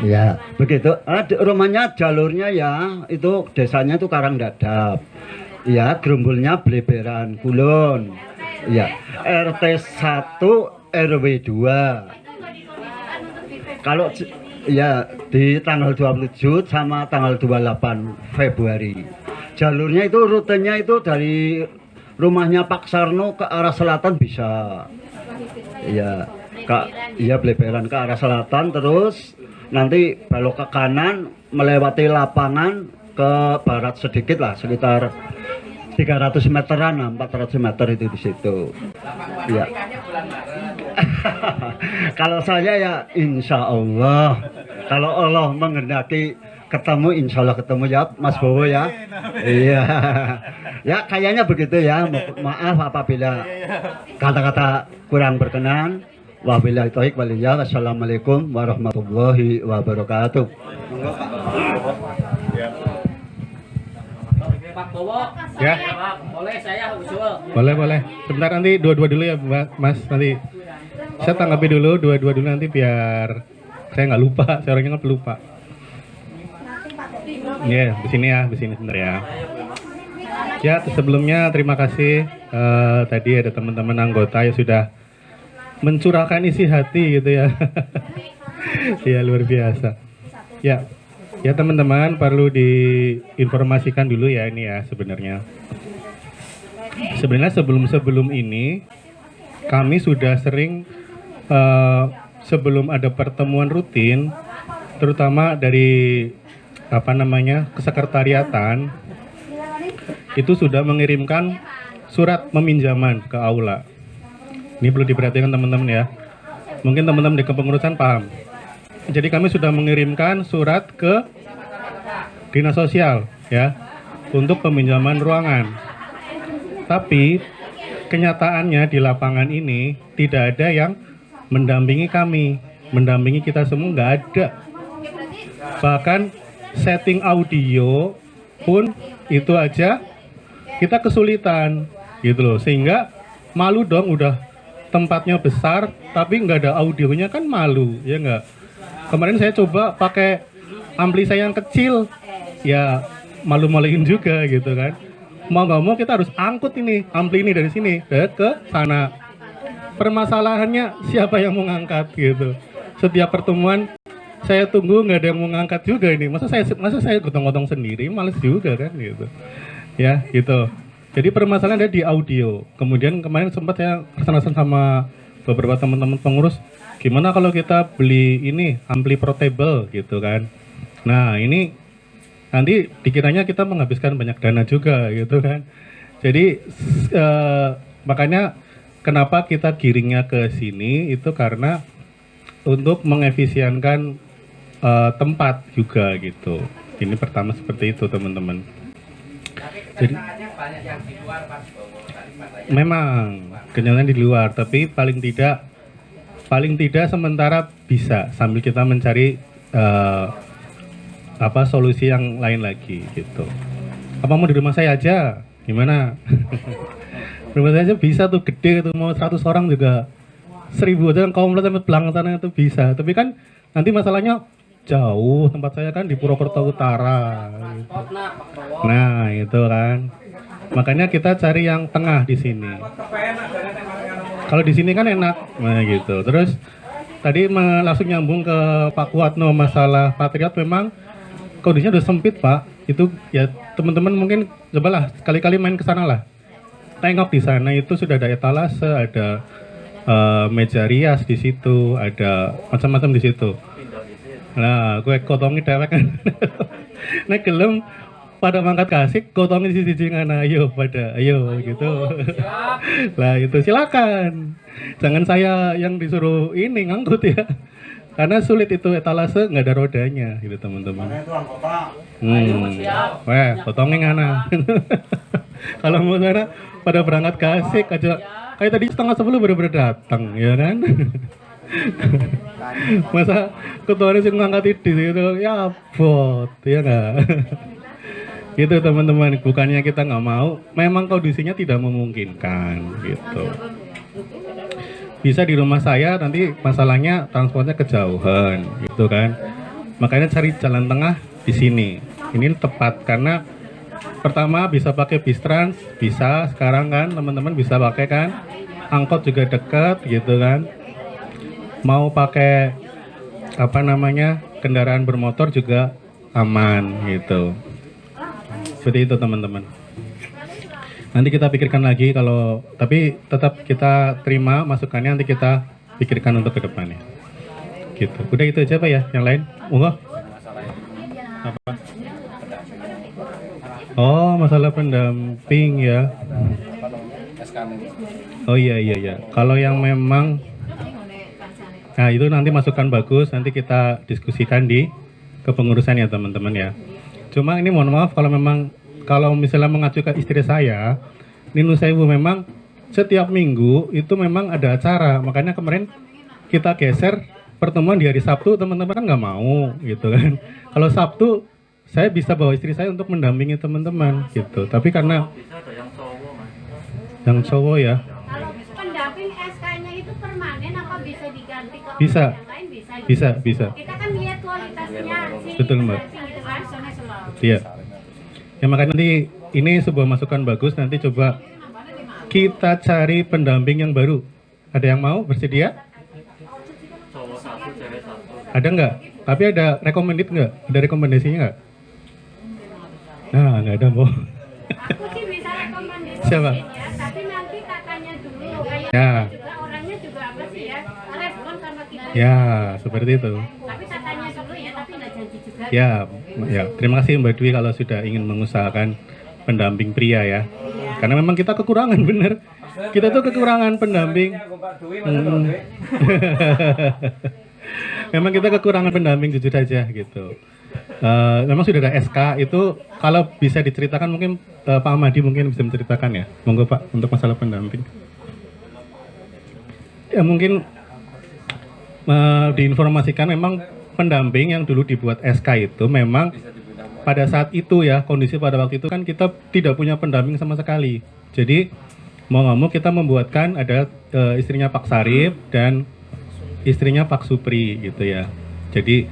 Ya begitu. Rumahnya jalurnya ya itu desanya itu Karangdadap ya, gerumbulnya Bleberan Kulon ya, RT 1 RW 2. Kalau ya di tanggal 27 sama tanggal 28 Februari. Jalurnya itu rutenya itu dari rumahnya Pak Sarno ke arah selatan bisa ya, Bleberan ke arah selatan, terus nanti belok ke kanan melewati lapangan ke barat sedikit lah, sekitar 300 meteran, 400 meter itu di situ. Ya. Kalau saya ya insya Allah, kalau Allah menghendaki ketemu, insya Allah ketemu ya Mas Bowo ya. Iya. Ya kayaknya begitu ya. Maaf apabila kata-kata kurang berkenan. Wabillahi taufiq wal hidayah. Wassalamualaikum warahmatullahi wabarakatuh. Pak Bowo, Ya. boleh saya usul? Boleh. Sebentar, nanti dua-dua dulu ya Mas. Nanti saya tanggapi dulu, dua-dua dulu nanti biar saya nggak lupa. Saya orangnya nggak pelupa. Ya, di sini sebentar ya. Ya, sebelumnya terima kasih tadi ada teman-teman anggota yang sudah mencurahkan isi hati gitu ya. Ya luar biasa. Ya teman-teman perlu diinformasikan dulu ya ini ya sebenarnya. Sebenarnya sebelum ini kami sudah sering sebelum ada pertemuan rutin, terutama dari kesekretariatan, itu sudah mengirimkan surat peminjaman ke aula. Ini perlu diperhatikan teman-teman ya. Mungkin teman-teman di kepengurusan paham. Jadi kami sudah mengirimkan surat ke Dinas Sosial ya untuk peminjaman ruangan. Tapi kenyataannya di lapangan ini tidak ada yang mendampingi kami, mendampingi kita semua, nggak ada. Bahkan setting audio pun itu aja kita kesulitan gitu loh, sehingga malu dong, udah tempatnya besar tapi nggak ada audionya kan malu ya nggak. Kemarin saya coba pakai ampli saya yang kecil, ya malu-maluin juga gitu kan. Mau nggak mau kita harus angkut ini ampli ini dari sini ke sana. Permasalahannya siapa yang mau ngangkat gitu. Setiap pertemuan saya tunggu nggak ada yang mau ngangkat juga ini. Masa saya gotong-gotong sendiri, males juga kan gitu. Ya gitu. Jadi permasalahan ada di audio. Kemudian kemarin sempat saya kesan sama beberapa teman-teman pengurus, gimana kalau kita beli ini ampli portable gitu kan. Nah ini nanti dikiranya kita menghabiskan banyak dana juga gitu kan. Jadi makanya kenapa kita giringnya ke sini itu karena untuk mengefisienkan tempat juga gitu. Ini pertama seperti itu teman-teman. Jadi memang kenyataannya di luar, tapi paling tidak sementara bisa sambil kita mencari solusi yang lain lagi gitu. Apa mau di rumah saya aja? Gimana? Rumah saya aja bisa tuh, gede tuh, mau 100 orang juga 1000 aja komplit sampai belang sana itu bisa. Tapi kan nanti masalahnya jauh, tempat saya kan di Purwokerto Utara gitu. Nah itu kan, makanya kita cari yang tengah di sini. Kalau di sini kan enak, nah gitu. Terus tadi langsung nyambung ke Pak Kuatno masalah Patriot, memang kondisinya udah sempit Pak. Itu ya teman-teman mungkin cobalah sekali-kali main ke sana lah. Tengok di sana itu sudah ada etalase, ada meja rias di situ, ada macam-macam di situ. Nah, gue kotongi dewek kan. Nek gelem pada mangkat kasih, kotongi sisi ngana, ayo gitu. Lah itu silakan. Jangan saya yang disuruh ini ngangkut ya. Karena sulit itu etalase, nggak ada rodanya gitu teman-teman. Weh, potongin ngana. Kalau mau sana pada berangkat kasih aja kayak tadi 9:30 baru datang ya kan. Masa ketuanya sih ngangkat di situ ya bot ya nggak. Gitu teman-teman, bukannya kita nggak mau, memang kondisinya tidak memungkinkan gitu. Bisa di rumah saya, nanti masalahnya transportnya kejauhan gitu kan. Makanya cari jalan tengah di sini. Ini tepat karena pertama bisa pakai bis trans, bisa sekarang kan teman-teman bisa pakai kan. Angkot juga dekat gitu kan. Mau pakai kendaraan bermotor juga aman gitu. Seperti itu teman-teman. Nanti kita pikirkan lagi tapi tetap kita terima masukannya, nanti kita pikirkan untuk kedepannya. Gitu. Udah itu aja Pak ya, yang lain? Apa? Oh, masalah pendamping ya. Oh iya. Kalau yang memang nah itu nanti masukan bagus, nanti kita diskusikan di kepengurusan ya teman-teman ya. Cuma ini mohon maaf kalau misalnya mengacu ke istri saya, Ninu Sewu memang setiap minggu itu memang ada acara. Makanya kemarin kita geser pertemuan di hari Sabtu, teman-teman kan nggak mau gitu kan. Kalau Sabtu saya bisa bawa istri saya untuk mendampingi teman-teman gitu. Tapi karena yang cowok ya. Pendamping SK-nya itu permanen apa bisa diganti ke Bisa. yang lain bisa? Bisa. Kita kan lihat kualitasnya sih. Betul Mbak. Iya. Ya makanya nanti ini sebuah masukan bagus, nanti coba kita cari pendamping yang baru. Ada yang mau bersedia? Ada nggak? Tapi ada recommended nggak? Ada rekomendasinya nggak? Nah nggak ada Mbak. Aku sih bisa rekomendasi. Siapa? Ya. Tapi katanya dulu kayak Ya. juga orangnya juga apa sih ya? Respon sama kita. Ya, seperti itu. Tapi katanya dulu ya, tapi nggak janji juga. Ya, ya. Terima kasih Mbak Dwi kalau sudah ingin mengusahakan pendamping pria ya. Karena memang kita kekurangan bener. Kita tuh kekurangan pendamping. Memang kita kekurangan pendamping jujur aja gitu. Memang sudah ada SK itu, kalau bisa diceritakan mungkin Pak Ahmadi mungkin bisa menceritakan ya. Monggo Pak untuk masalah pendamping. Ya mungkin diinformasikan memang pendamping yang dulu dibuat SK itu memang pada saat itu ya, kondisi pada waktu itu kan kita tidak punya pendamping sama sekali. Jadi mau nggak mau kita membuatkan ada istrinya Pak Sarip dan istrinya Pak Supri gitu ya. Jadi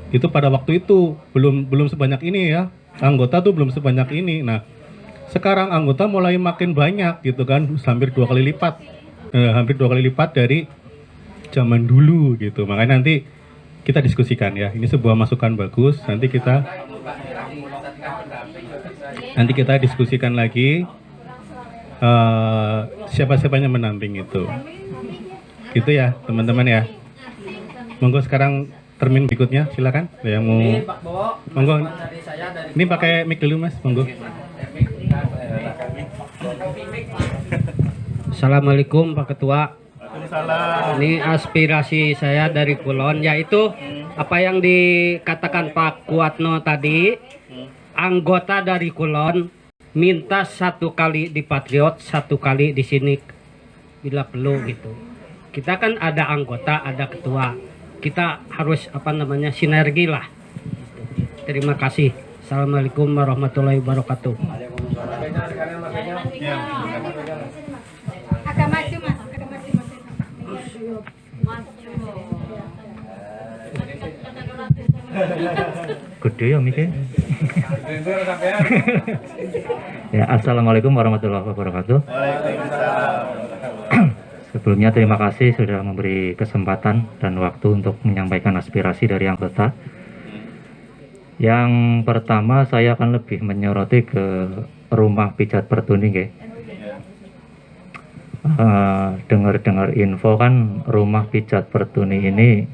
itu pada waktu itu belum sebanyak ini ya, anggota tuh belum sebanyak ini. Nah sekarang anggota mulai makin banyak gitu kan, hampir 2 kali lipat, hampir 2 kali lipat dari zaman dulu gitu. Makanya nanti kita diskusikan ya, ini sebuah masukan bagus. Nanti kita diskusikan lagi siapa-siapanya mendamping itu. Gitu ya teman-teman ya. Monggo sekarang termin berikutnya silakan. Yang mau monggo. Ini pakai mic dulu Mas, monggo. Assalamualaikum Pak Ketua. Ini aspirasi saya dari Kulon, yaitu apa yang dikatakan Pak Kuatno tadi. Anggota dari Kulon minta 1 kali di Patriot, 1 kali di sini bila perlu gitu. Kita kan ada anggota, ada ketua. Kita harus sinergi lah. Terima kasih. Assalamualaikum warahmatullahi wabarakatuh. Agak maju Mas, agak maju Mas. Gede ya mikir. Ya, assalamualaikum warahmatullahi wabarakatuh. Sebelumnya terima kasih sudah memberi kesempatan dan waktu untuk menyampaikan aspirasi dari anggota. Yang pertama saya akan lebih menyoroti ke rumah pijat Pertuni ya. Dengar-dengar info kan rumah pijat Pertuni ini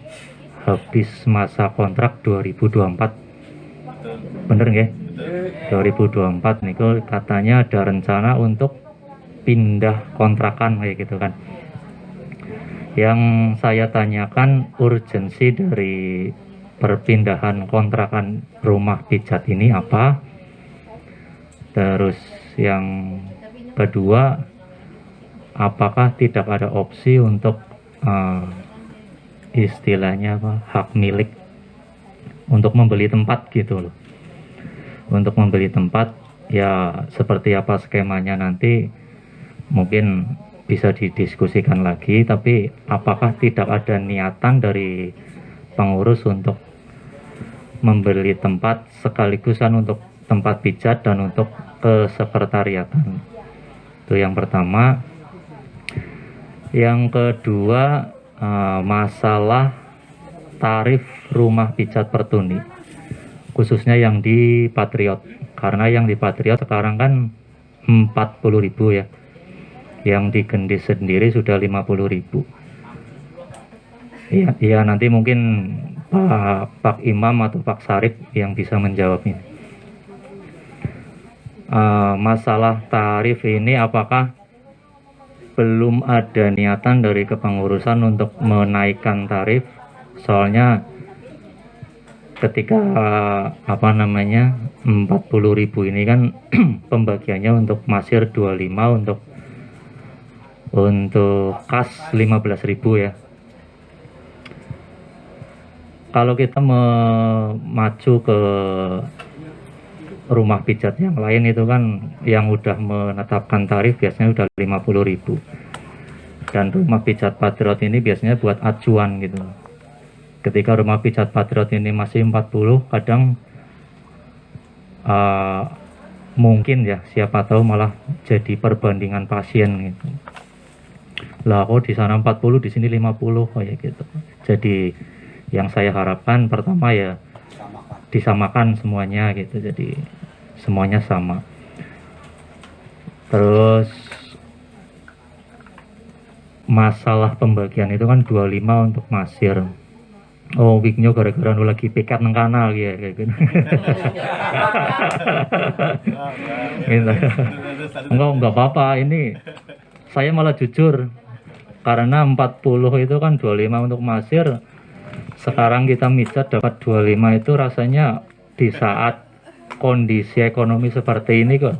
habis masa kontrak 2024. Bener nggih? 2024 niku katanya ada rencana untuk pindah kontrakan kayak gitu kan. Yang saya tanyakan urgensi dari perpindahan kontrakan rumah pijat ini apa? Terus yang kedua, apakah tidak ada opsi untuk istilahnya hak milik untuk membeli tempat gitu loh? Untuk membeli tempat ya seperti apa skemanya nanti mungkin bisa didiskusikan lagi, tapi apakah tidak ada niatan dari pengurus untuk membeli tempat sekaligusan untuk tempat pijat dan untuk kesekretariatan? Itu yang pertama. Yang kedua, masalah tarif rumah pijat Pertuni, khususnya yang di Patriot. Karena yang di Patriot sekarang kan 40.000 ya. Yang di Gendis sendiri sudah 50.000. Iya, nanti mungkin Pak Imam atau Pak Sarip yang bisa menjawab ini. Masalah tarif ini apakah belum ada niatan dari kepengurusan untuk menaikkan tarif? Soalnya ketika 40.000 ini kan pembagiannya untuk masir 25, untuk kas 15.000 ya. Kalau kita memacu ke rumah pijat yang lain itu kan yang udah menetapkan tarif biasanya udah 50.000. Dan rumah pijat Patriot ini biasanya buat acuan gitu. Ketika rumah pijat Patriot ini masih 40, kadang mungkin ya siapa tahu malah jadi perbandingan pasien gitu. Lah kok di sana 40 di sini 50 kayak gitu. Jadi yang saya harapkan pertama ya disamakan semuanya gitu. Jadi semuanya sama. Terus masalah pembagian itu kan 25 untuk masir. Oh, wignya gara-gara nu lagi piket nang kanal ya kayak gitu. Gitu. Enggak apa-apa, ini saya malah jujur karena 40 itu kan 25 untuk masir. Sekarang kita micet dapat 25 itu rasanya di saat kondisi ekonomi seperti ini kok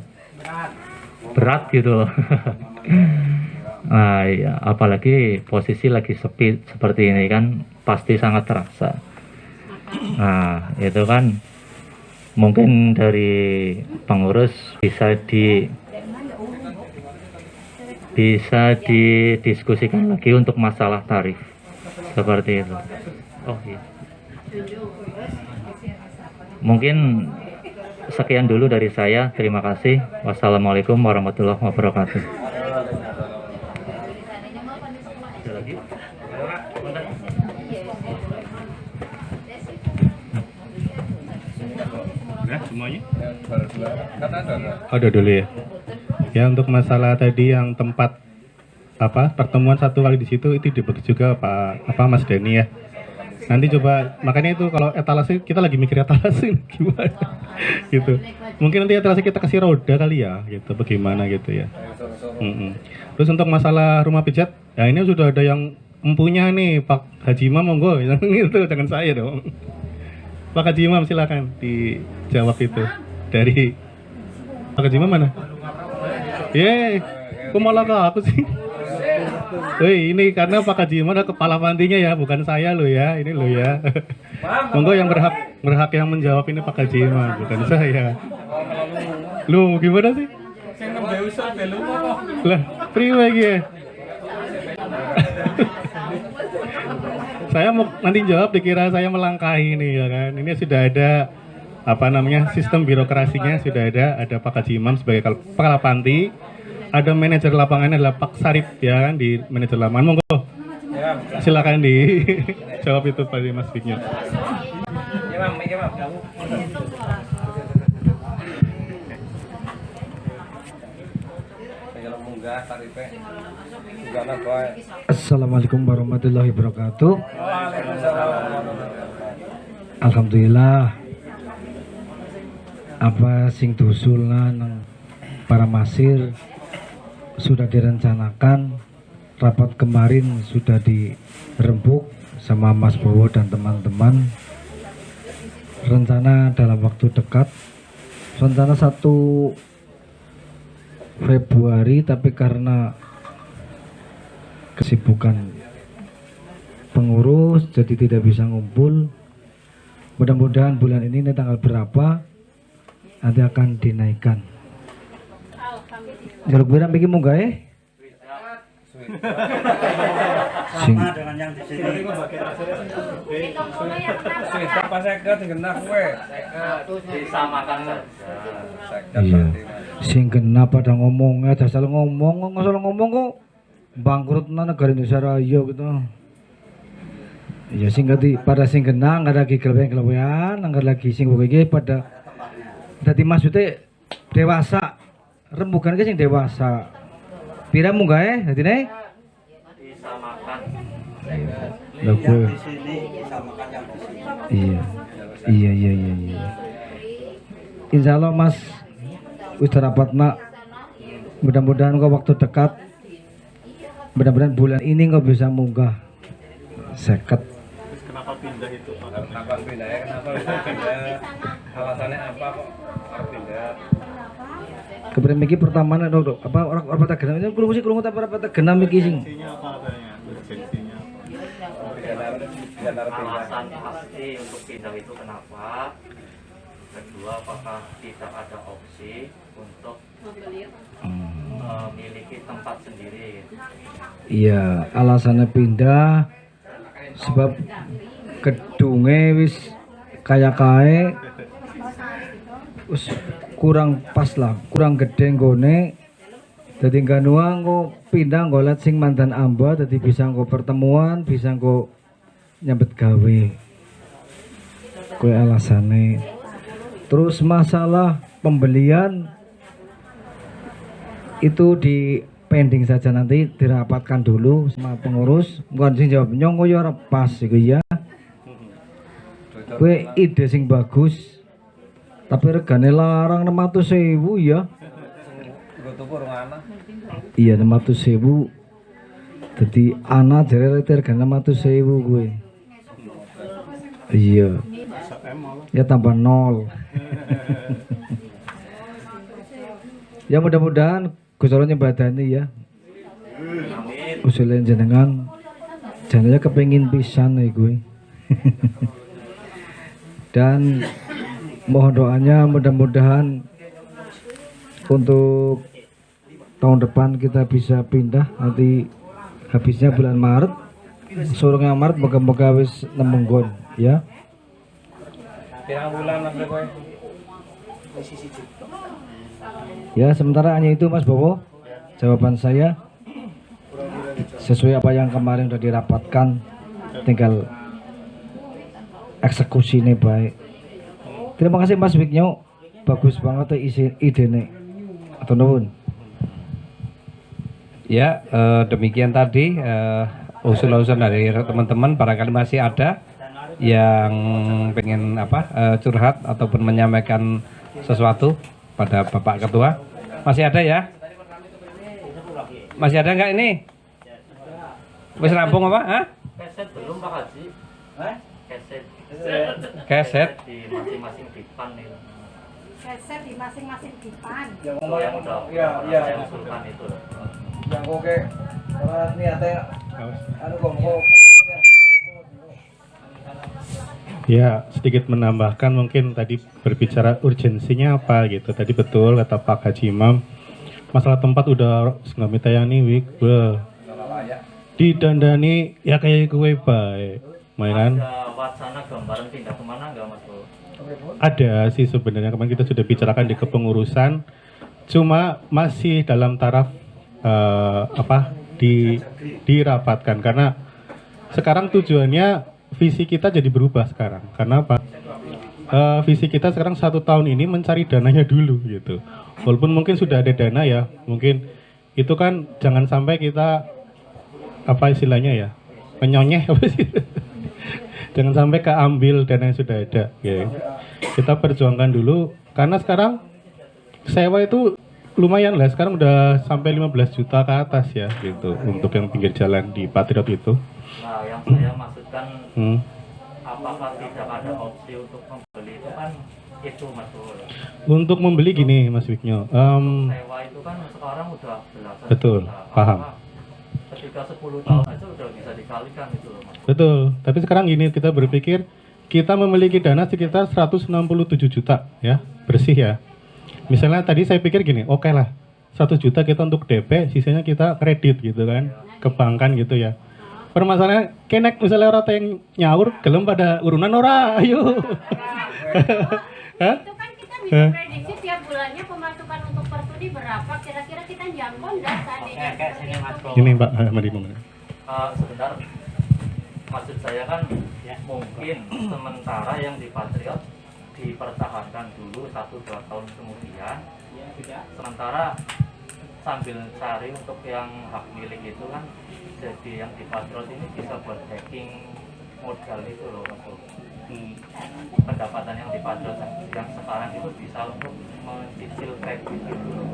berat gitu loh. Nah, ya, apalagi posisi lagi sepi seperti ini kan pasti sangat terasa. Nah, itu kan mungkin dari pengurus bisa didiskusikan lagi untuk masalah tarif seperti itu. Oh iya. Mungkin sekian dulu dari saya. Terima kasih. Wassalamualaikum warahmatullahi wabarakatuh. Semuanya? Ada dulu ya. Ya, untuk masalah tadi yang tempat pertemuan satu kali di situ itu dibagi juga Pak Mas Denny ya. Nanti coba, makanya itu kalau etalase kita lagi mikir etalase gimana gitu. Mungkin nanti etalase kita kasih roda kali ya gitu, bagaimana gitu ya. Terus untuk masalah rumah pijat, ya ini sudah ada yang empunya nih, Pak Haji Imam, monggo itu jangan saya dong. Pak Haji Imam silakan dijawab itu dari Pak Haji Imam mana? Kok malah ke aku sih? Ini karena Pak Haji Imam ada kepala pantinya ya, bukan saya loh ya, ini loh ya. Monggo yang berhak yang menjawab ini Pak Haji Imam, bukan saya. Lu gimana sih? Lah, priwe iki ya. Saya mau nanti jawab dikira saya melangkahi nih ya kan. Ini sudah ada sistem birokrasinya sudah ada Pak Haji Imam sebagai kepala panti, ada manajer lapangannya adalah Pak Sarip ya kan di manajer lapangan. Monggo silakan dijawab itu Pak Mas Fiknya. Assalamualaikum warahmatullahi wabarakatuh. Alhamdulillah apa sing dusulna nang para masir sudah direncanakan. Rapat kemarin sudah dirembuk sama Mas Bowo dan teman-teman. Rencana dalam waktu dekat, rencana 1 Februari, tapi karena kesibukan pengurus jadi tidak bisa ngumpul. Mudah-mudahan bulan ini tanggal berapa nanti akan dinaikkan. Jaluk berang bikin munggah sing dengan yang di sini. Sudah pas saya genap kowe. Disamakan. Iya. Sing genap pada ngomongnya, dasar ngomong kok bangkrut negara Indonesia Raya gitu. Ya sing pada sing genang nggak lagi kelebihan, nggak lagi sing begini pada tadi maksudnya dewasa, rembukan ke sing dewasa. Pira munggah tadi nih? Disamakan. Yang di sini disamakan yang di sini. Iya. Insya Allah Mas wis rapat nak. Mudah-mudahan kok waktu dekat. Mudah-mudahan bulan ini kok bisa munggah. Seket. Kenapa pindah itu Pak? Kenapa pindah ya? Kenapa pindah? Alasannya apa kok harus pindah? Kemudian iki pertama dok orang pada genam itu kurung tapi pada genam iki sing. Alasan pasti untuk pindah itu kenapa? Kedua, apakah tidak ada opsi untuk memiliki tempat sendiri? Iya, alasannya pindah sebab gedungnya wis kayak wis kurang pas lah, kurang gede nggone. Jadi nggak nuang kok pindah ngolat sing mantan amba, jadi bisa kok pertemuan, bisa kok nyambet gawe. Kue alasannya. Terus masalah pembelian itu di pending saja, nanti dirapatkan dulu sama pengurus. Bukan sing jawab nyongko ya ora pas iku ya. Kowe ide sing bagus. Tapi regane larang 600.000 ya. Iya 600.000. Jadi anak jare harga 600.000 kowe. Iya. Ya tambah 0. Ya mudah-mudahan Gus Allah nyembadani ya. Usulan jenengan jangannya kepengin pisan nih gue. Dan mohon doanya mudah-mudahan untuk tahun depan kita bisa pindah, nanti habisnya bulan Maret, surungnya Maret moga-moga wis nemenggon ya. Pirang bulan Mas kowe? Ya sementara hanya itu Mas Bowo jawaban saya sesuai apa yang kemarin sudah dirapatkan, tinggal eksekusi ini baik. Terima kasih Mas Wignyo, bagus banget ide nih. Atau nuwun. Ya, demikian tadi usul-usul dari teman-teman. Barangkali masih ada yang pengen curhat ataupun menyampaikan sesuatu pada Bapak Ketua. Masih ada ya? Masih ada nggak ini? Wis rampung apa? Hah? Keset belum Pak Haji? Keset. Keset. Di masing-masing dipan itu. Keset di masing-masing dipan. Yang udah. Yang usulkan itu. Yang oke. Karena niatnya kok. Ya, sedikit menambahkan mungkin tadi berbicara urgensinya apa gitu. Tadi betul kata Pak Haji Imam, masalah tempat udah nggak minta yang nih wik, didandani ya kayak gue baik, mainan. Ada wacana gambaran pindah kemana nggak Mas Bro? Ada sih sebenarnya, kemarin kita sudah bicarakan di kepengurusan, cuma masih dalam taraf dirapatkan karena sekarang tujuannya visi kita jadi berubah sekarang. Karena apa? Visi kita sekarang 1 tahun ini mencari dananya dulu gitu. Walaupun mungkin sudah ada dana ya, mungkin itu kan jangan sampai kita apa istilahnya ya, menyonyeh apa sih? Jangan sampai keambil dana yang sudah ada. Ya. Kita perjuangkan dulu karena sekarang sewa itu lumayan lah. Sekarang udah sampai 15 juta ke atas ya gitu untuk yang pinggir jalan di Patriot itu. Nah, yang saya maksudkan apakah tidak ada opsi untuk membeli itu kan itu Mas Bro. Untuk membeli gini Mas Wignyo, sewa itu kan sekarang udah belasan betul, juta. paham. Ketika 10 tahun aja udah bisa dikalikan itu loh Mas. Betul, tapi sekarang gini kita berpikir kita memiliki dana sekitar 167 juta ya, bersih ya. Misalnya tadi saya pikir gini, oke lah 100 juta kita untuk DP, sisanya kita kredit gitu kan, ke bankan gitu ya. Permasalahannya kenek misalnya orang yang nyaur gelem pada urunan ora ayo. Itu kan kita bisa prediksi tiap bulannya pemasukan untuk Pertuni berapa, kira-kira kita jangkau enggak seandainya Ini Mbak Mari sebentar, maksud saya kan mungkin sementara yang di Patriot dipertahankan dulu 1-2 tahun kemudian, sementara sambil cari untuk yang hak milik itu kan, jadi yang di Patriot ini bisa buat backing modal itu loh Mas. Pendapatan yang di Patriot yang sekarang itu bisa untuk mencicil kredit gitu loh.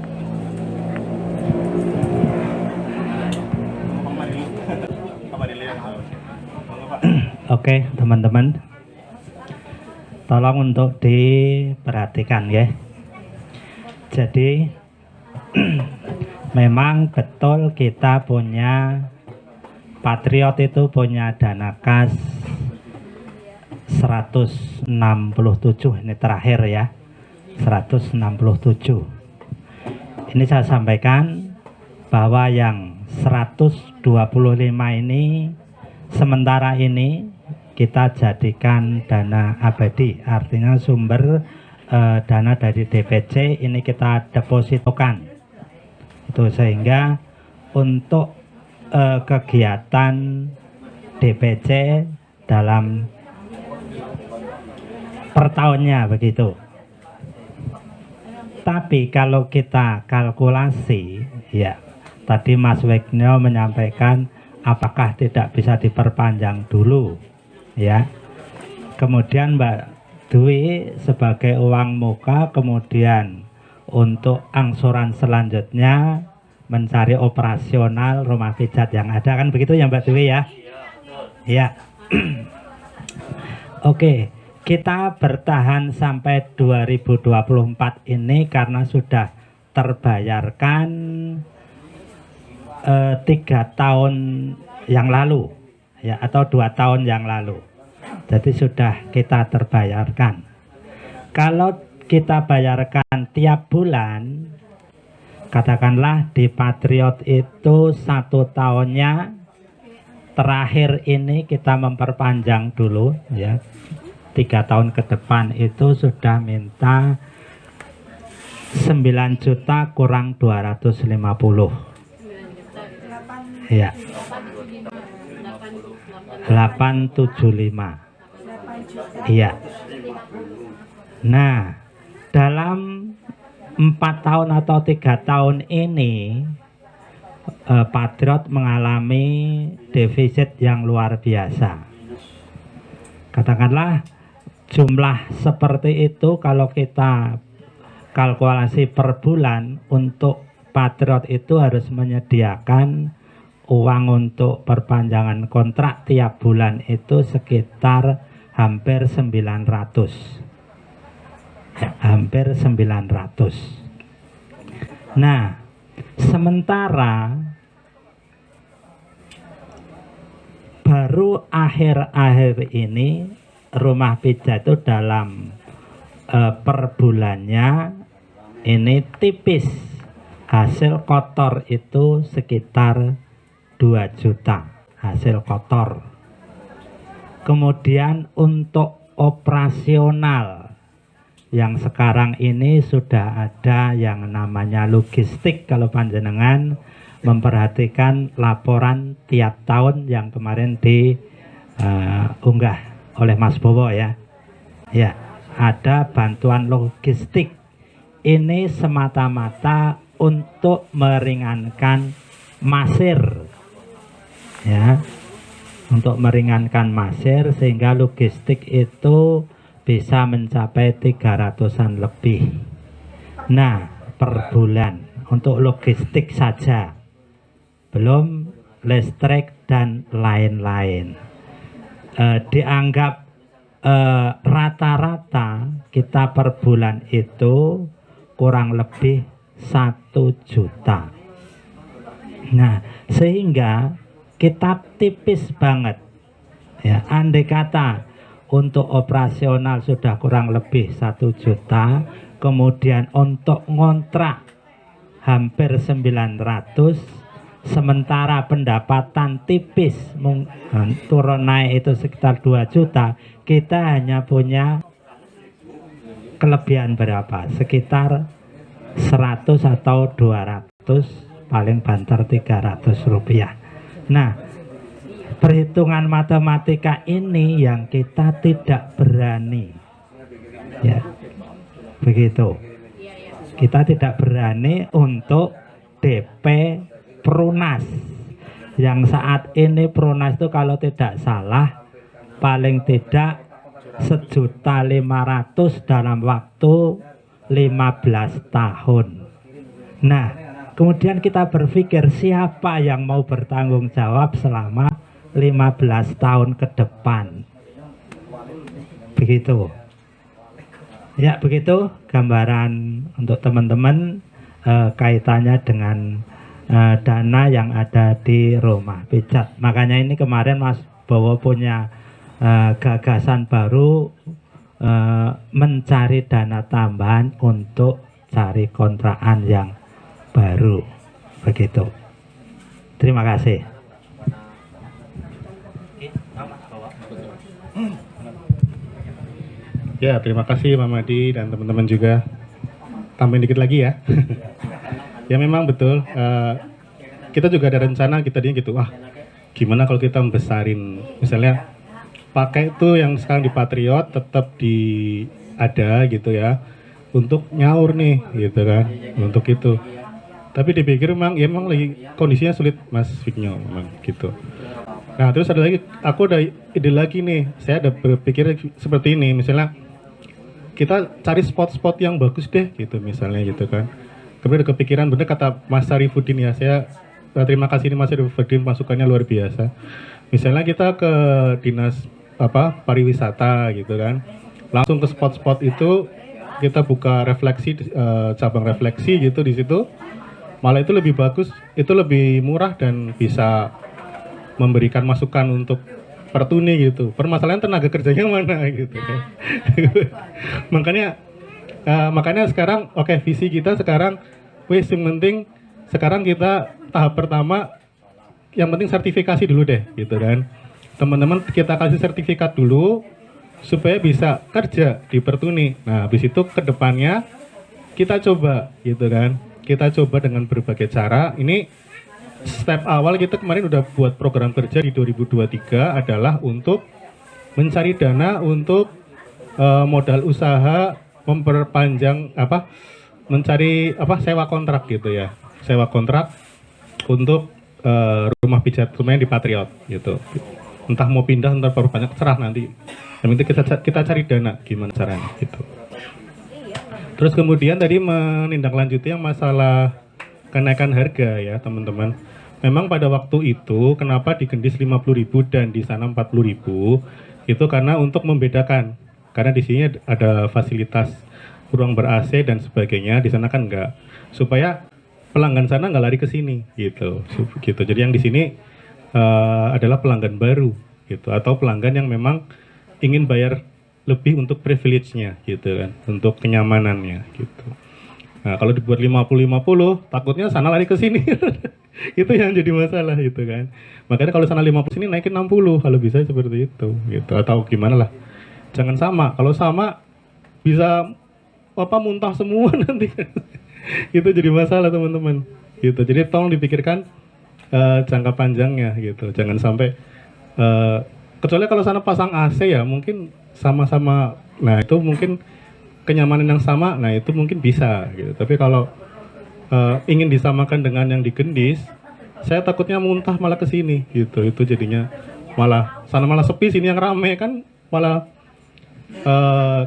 Oke teman-teman, tolong untuk diperhatikan ya. Jadi memang betul kita punya Patriot itu punya dana kas 167, ini terakhir ya, 167. Ini saya sampaikan bahwa yang 125 ini sementara ini kita jadikan dana abadi, artinya sumber dana dari DPC ini kita depositokan itu, sehingga untuk kegiatan DPC dalam per tahunnya begitu. Tapi kalau kita kalkulasi ya, Tadi Mas Wegno menyampaikan apakah tidak bisa diperpanjang dulu, ya. Kemudian Mbak Dwi sebagai uang muka, kemudian untuk angsuran selanjutnya mencari operasional rumah pijat yang ada, kan begitu ya Mbak Dwi ya? Ya. Oke, kita bertahan sampai 2024 ini karena sudah terbayarkan 3 tahun yang lalu, ya, atau 2 tahun yang lalu. Jadi sudah kita terbayarkan. Kalau kita bayarkan tiap bulan, katakanlah di Patriot itu 1 tahunnya, terakhir ini kita memperpanjang dulu, ya, 3 tahun ke depan itu sudah minta 9 juta kurang 250, ya, 875, iya. Nah, dalam 4 tahun atau 3 tahun ini Patriot mengalami defisit yang luar biasa. Katakanlah jumlah seperti itu kalau kita kalkulasi per bulan, untuk Patriot itu harus menyediakan uang untuk perpanjangan kontrak tiap bulan itu sekitar hampir 900, ya, hampir 900. Nah, sementara baru akhir-akhir ini rumah pijat itu dalam per bulannya ini tipis, hasil kotor itu sekitar 2 juta hasil kotor. Kemudian untuk operasional yang sekarang ini sudah ada yang namanya logistik, kalau panjenengan memperhatikan laporan tiap tahun yang kemarin diunggah oleh Mas Bowo, ya. Ya, ada bantuan logistik. Ini semata-mata untuk meringankan masir, ya, untuk meringankan masir sehingga logistik itu bisa mencapai 300-an lebih. Nah, per bulan untuk logistik saja, belum listrik dan lain-lain. Dianggap rata-rata kita per bulan itu kurang lebih 1 juta. Nah, sehingga kita tipis banget, ya. Andai kata untuk operasional sudah kurang lebih 1 juta, kemudian untuk ngontrak hampir 900, sementara pendapatan tipis turun naik itu sekitar 2 juta, kita hanya punya kelebihan berapa? Sekitar 100 atau 200, paling banter 300 rupiah. Nah, perhitungan matematika ini yang kita tidak berani, ya, begitu. Kita tidak berani untuk DP perunas, yang saat ini perunas itu kalau tidak salah paling tidak 1.500.000 dalam waktu 15 tahun. Nah, kemudian kita berpikir siapa yang mau bertanggung jawab selama 15 tahun ke depan. Begitu. Ya, begitu gambaran untuk teman-teman kaitannya dengan dana yang ada di rumah pijat. Makanya ini kemarin Mas Bowo punya gagasan baru, mencari dana tambahan untuk cari kontrakan yang baru, begitu. Terima kasih. Ya, terima kasih Pak Madi dan teman-teman juga. Tambahin dikit lagi ya. Ya memang betul. Kita juga ada rencana kita gitu. Wah, gimana kalau kita membesarin, misalnya pakai itu yang sekarang di Patriot tetap ada gitu ya, untuk nyaur nih gitu kan, untuk itu. Tapi dipikir memang ya memang lagi kondisinya sulit Mas Vigno memang gitu. Nah terus ada lagi, aku ada ide lagi nih, saya ada berpikir seperti ini, misalnya kita cari spot-spot yang bagus deh gitu misalnya gitu kan. Kemudian ada kepikiran, bener kata Mas Sarifudin ya, saya terima kasih nih Mas Sarifudin, masukannya luar biasa. Misalnya kita ke dinas pariwisata gitu kan, langsung ke spot-spot itu kita buka refleksi, cabang refleksi gitu di situ. Malah itu lebih bagus, itu lebih murah dan bisa memberikan masukan untuk pertuni gitu. Permasalahan tenaga kerjanya mana gitu kan. makanya sekarang visi kita sekarang yang penting sekarang kita tahap pertama yang penting sertifikasi dulu deh gitu kan. Teman-teman kita kasih sertifikat dulu supaya bisa kerja di pertuni. Nah, habis itu ke depannya kita coba gitu kan. Kita coba dengan berbagai cara. Ini step awal kita kemarin udah buat program kerja di 2023 adalah untuk mencari dana untuk modal usaha, memperpanjang mencari sewa kontrak gitu ya. Sewa kontrak untuk rumah pijat lumayan di Patriot gitu. Entah mau pindah, entah perpanjang, terserah nanti. Yang penting kita cari dana gimana caranya gitu. Terus kemudian tadi menindaklanjuti yang masalah kenaikan harga ya teman-teman. Memang pada waktu itu kenapa di Gendis 50.000 dan di sana 40.000 itu karena untuk membedakan. Karena di sini ada fasilitas ruang ber-AC dan sebagainya, di sana kan enggak. Supaya pelanggan sana nggak lari ke sini gitu. Jadi yang di sini adalah pelanggan baru gitu, atau pelanggan yang memang ingin bayar lebih untuk privilege-nya gitu kan, untuk kenyamanannya gitu. Nah, kalau dibuat 50-50, takutnya sana lari ke sini. Itu yang jadi masalah gitu kan. Makanya kalau sana 50 sini naikin 60, kalau bisa seperti itu gitu. Atau gimana lah. Jangan sama. Kalau sama bisa muntah semua nanti kan. Itu jadi masalah teman-teman. Gitu. Jadi tolong dipikirkan jangka panjangnya gitu. Jangan sampai kecuali kalau sana pasang AC ya mungkin sama-sama, nah itu mungkin kenyamanan yang sama, nah itu mungkin bisa gitu. Tapi kalau ingin disamakan dengan yang di Gendis, saya takutnya muntah malah ke sini gitu. Itu jadinya malah sana malah sepi, sini yang rame kan malah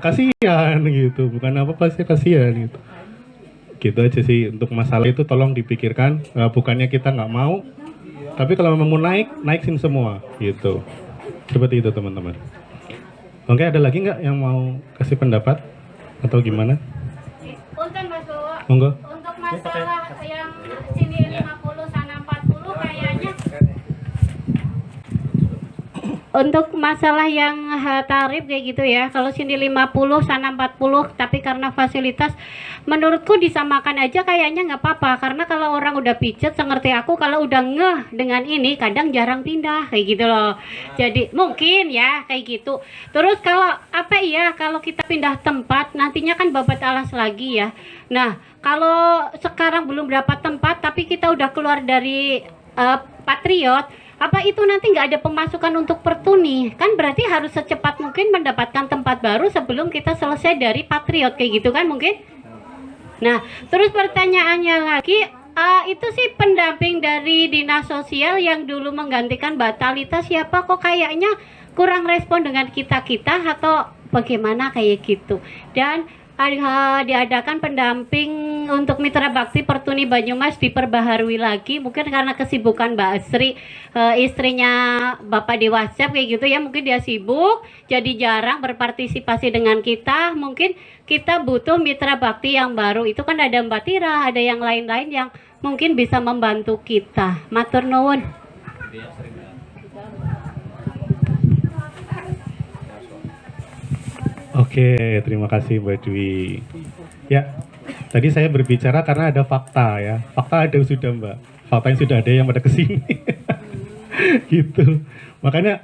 kasihan gitu. Bukan apa pasti kasihan gitu. Gitu aja sih untuk masalah itu, tolong dipikirkan. Bukannya kita nggak mau, tapi kalau memang mau naikin semua gitu. Seperti itu teman-teman. Oke, ada lagi nggak yang mau kasih pendapat atau gimana? Punten Mas Bowo. Monggo. Untuk masalah yang sini 50 sana 40 kayaknya. Untuk masalah yang tarif kayak gitu ya, kalau sini 50 sana 40, tapi karena fasilitas menurutku disamakan aja kayaknya nggak apa-apa. Karena kalau orang udah pijet sengerti aku, kalau udah ngeh dengan ini kadang jarang pindah kayak gitu loh. Jadi mungkin ya kayak gitu. Terus kalau kalau kita pindah tempat nantinya kan babat alas lagi ya. Nah kalau sekarang belum dapat tempat tapi kita udah keluar dari Patriot, apa itu nanti nggak ada pemasukan untuk pertuni? Kan berarti harus secepat mungkin mendapatkan tempat baru sebelum kita selesai dari Patriot kayak gitu kan mungkin? Nah, terus pertanyaannya lagi, itu sih pendamping dari dinas sosial yang dulu menggantikan Mbak Talita siapa, kok kayaknya kurang respon dengan kita-kita atau bagaimana kayak gitu. Dan diadakan pendamping untuk Mitra Bakti Pertuni Banyumas diperbaharui lagi, mungkin karena kesibukan Mbak Asri, istrinya Bapak Dewasap kayak gitu ya, mungkin dia sibuk jadi jarang berpartisipasi dengan kita. Mungkin kita butuh Mitra Bakti yang baru, itu kan ada Mbak Tira, ada yang lain-lain yang mungkin bisa membantu kita. Matur nuwun. Oke, terima kasih Mbak Dwi. Ya, tadi saya berbicara karena ada fakta ya. Fakta ada sudah Mbak. Fakta yang sudah ada yang pada kesini. Gitu. Makanya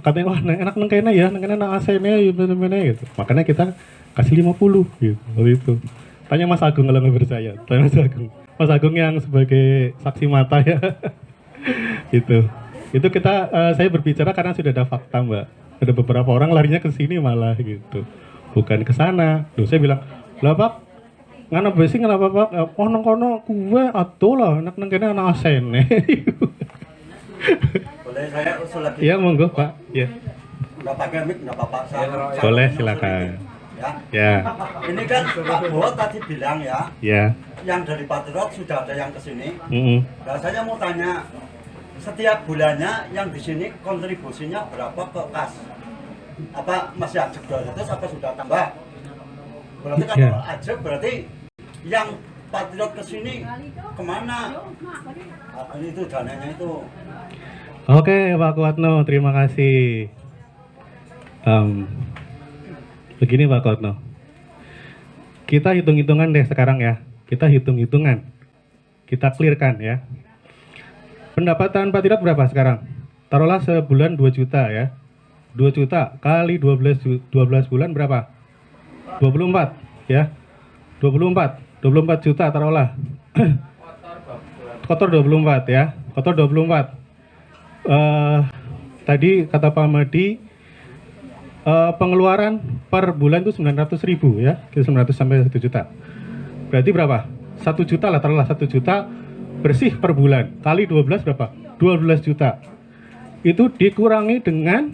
katanya wah enak nengkena ya, nengkena AC-nya gitu. Makanya kita kasih 50 gitu. Waktu itu. Tanya Mas Agung kalau nggak percaya. Tanya Mas Agung. Mas Agung yang sebagai saksi mata ya. Gitu. Itu saya berbicara karena sudah ada fakta Mbak. Ada beberapa orang larinya ke sini malah gitu, bukan ke sana. Loh, saya bilang, lah Pak, ngana besi kenapa Pak? Oh nang kono kuwe atuh lah, nang kene ana asene. Boleh saya usul lagi? Iya monggo Pak. Ya. Nggak pakai mic, nggak apa-apa. Boleh silakan. Ya. Ya. Ini kan Pak Bo tadi bilang ya, Ya. yang dari Patriot sudah ada yang ke sini. Mm-mm. Nah, saya mau tanya, setiap bulannya yang di sini kontribusinya berapa ke kas? Apa masih ajak 200 apa sudah tambah? Berarti kalau ajak berarti yang Patriot ke sini kemana? Nah, itu dananya itu. Oke Pak Kuatno, terima kasih. Begini Pak Kuatno, kita hitung-hitungan deh sekarang ya. Kita hitung-hitungan, kita clearkan ya. Pendapatan Patriot berapa sekarang? Taruhlah sebulan 2 juta ya. 2 juta kali 12 bulan berapa? 24 ya. 24 juta taruhlah. Kotor 24 ya. Kotor 24. Tadi kata Pak Madi pengeluaran per bulan itu 900.000 ya. 900 sampai 1 juta. Berarti berapa? 1 juta lah, taruhlah 1 juta bersih per bulan. Kali 12 berapa? 12 juta. Itu dikurangi dengan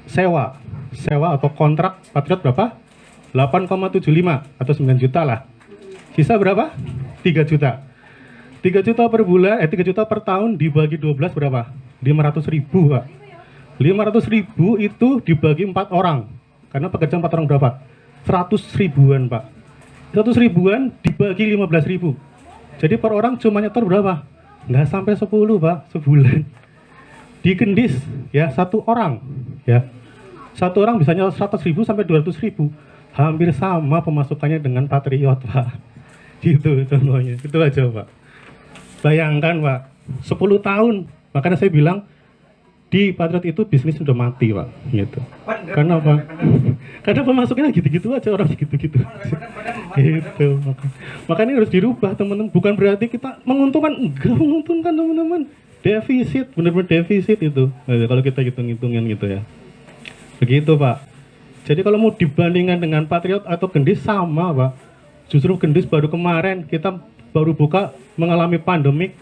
sewa atau kontrak Patriot berapa? 8,75 atau 9 juta lah. Sisa berapa? 3 juta. 3 juta per bulan, 3 juta per tahun dibagi 12 berapa? 500.000 Pak. 500.000 itu dibagi 4 orang. Karena pekerja 4 orang berapa? 100 ribuan Pak. 100 ribuan dibagi 15.000. Jadi per orang cuma nyetor berapa? Nggak sampai 10 Pak sebulan. Di Gendis ya 1 orang ya. 1 orang bisa nyetor 100.000 sampai 200.000. Hampir sama pemasukannya dengan Patriot Pak. Gitu contohnya. Itu aja Pak. Bayangkan Pak, 10 tahun. Makanya saya bilang di Patriot itu bisnis sudah mati Pak, gitu. Karena apa? Karena pemasukannya gitu-gitu aja, orang gitu-gitu. Gitu. Makanya harus dirubah teman-teman. Bukan berarti kita menguntungkan, enggak menguntungkan teman-teman. Defisit, benar-benar defisit itu. Kalau kita hitung-hitungan gitu ya. Begitu Pak. Jadi kalau mau dibandingkan dengan Patriot atau Gendis sama Pak. Justru Gendis baru kemarin kita baru buka mengalami pandemik.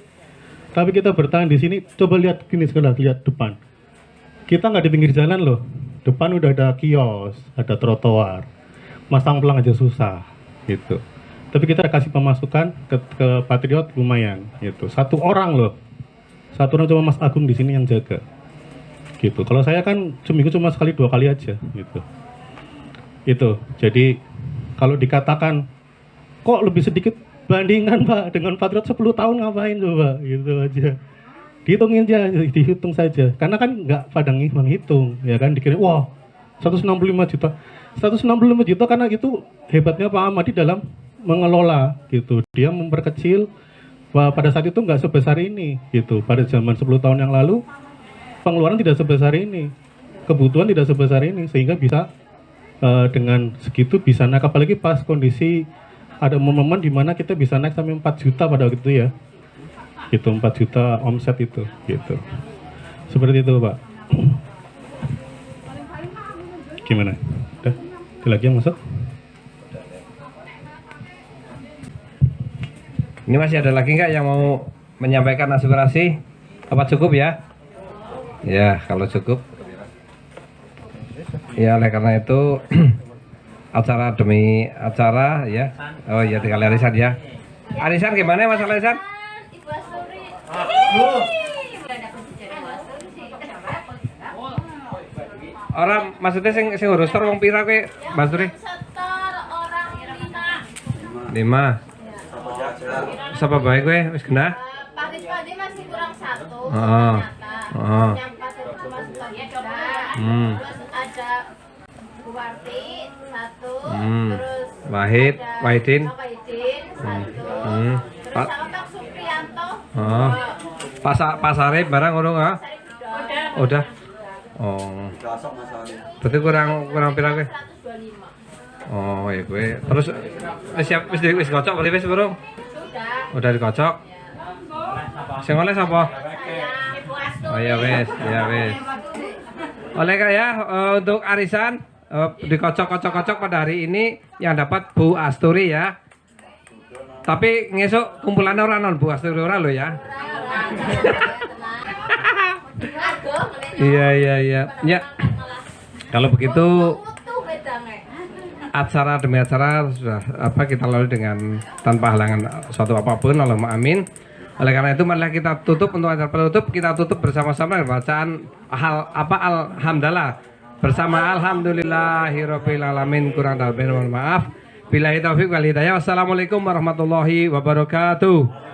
Tapi kita bertahan di sini. Coba lihat gini sekarang, lihat depan. Kita nggak di pinggir jalan loh. Depan udah ada kios, ada trotoar. Masang pelang aja susah, gitu. Tapi kita kasih pemasukan ke Patriot lumayan, gitu. 1 orang loh. 1 orang cuma Mas Agung di sini yang jaga, gitu. Kalau saya kan seminggu cuma sekali 2 kali aja, gitu. Itu. Jadi kalau dikatakan kok lebih sedikit bandingan Pak dengan Patriot 10 tahun ngapain coba, gitu aja. Dihitungin aja, dihitung saja. Karena kan nggak pada menghitung, ya kan, dikira wah 165 juta. 165 juta karena itu hebatnya Pak Ahmadi dalam mengelola, gitu. Dia memperkecil, pada saat itu nggak sebesar ini, gitu. Pada zaman 10 tahun yang lalu pengeluaran tidak sebesar ini, kebutuhan tidak sebesar ini, sehingga bisa dengan segitu bisa naik. Apalagi pas kondisi ada momen di mana kita bisa naik sampai 4 juta pada waktu itu ya. Gitu, 4 juta omset itu, gitu. Seperti itu, Pak. Gimana? Udah? Ada lagi yang masuk? Ini masih ada lagi nggak yang mau menyampaikan aspirasi? Apa cukup ya? Ya, kalau cukup. Ya, oleh karena itu acara demi acara ya. Oh iya, tinggal arisan ya. Arisan gimana masalah arisan? Orang maksudnya sing urus tor wong pira kowe, Mbak Suri? 5. Siapa baik kowe wis genah? Padi masih kurang 1. Heeh. Heeh. Yang Patriot pemasukannya coba. Terus ada Buwarti 1. Terus Wahidin. Wahidin 1. Terus Pak sama Pak Supriyanto. Oh. Pak Sarip barang ngono enggak? Udah. Oh. Berarti kurang pira kowe? 125. Oh, ya kowe. Terus wis kocok beli wis burung? Udah dikocok. Sing oleh sapa? Oh iya wis, ya wis. Oleh Kak ya untuk arisan dikocok-kocok pada hari ini yang dapat Bu Asturi ya. Tapi ngesuk kumpulannya orang non Bu Asturi orang lo ya. Iya. Ya. Kalau begitu acara demi acara sudah kita lalui dengan tanpa halangan suatu apapun. Allahumma amin. Oleh karena itu marilah kita tutup untuk acara penutup, kita tutup bersama-sama dengan bacaan alhamdulillah bersama alhamdulillahirabbil alamin. Kurang dan lebih mohon maaf. Billahi taufik wal hidayah. Wassalamualaikum warahmatullahi wabarakatuh.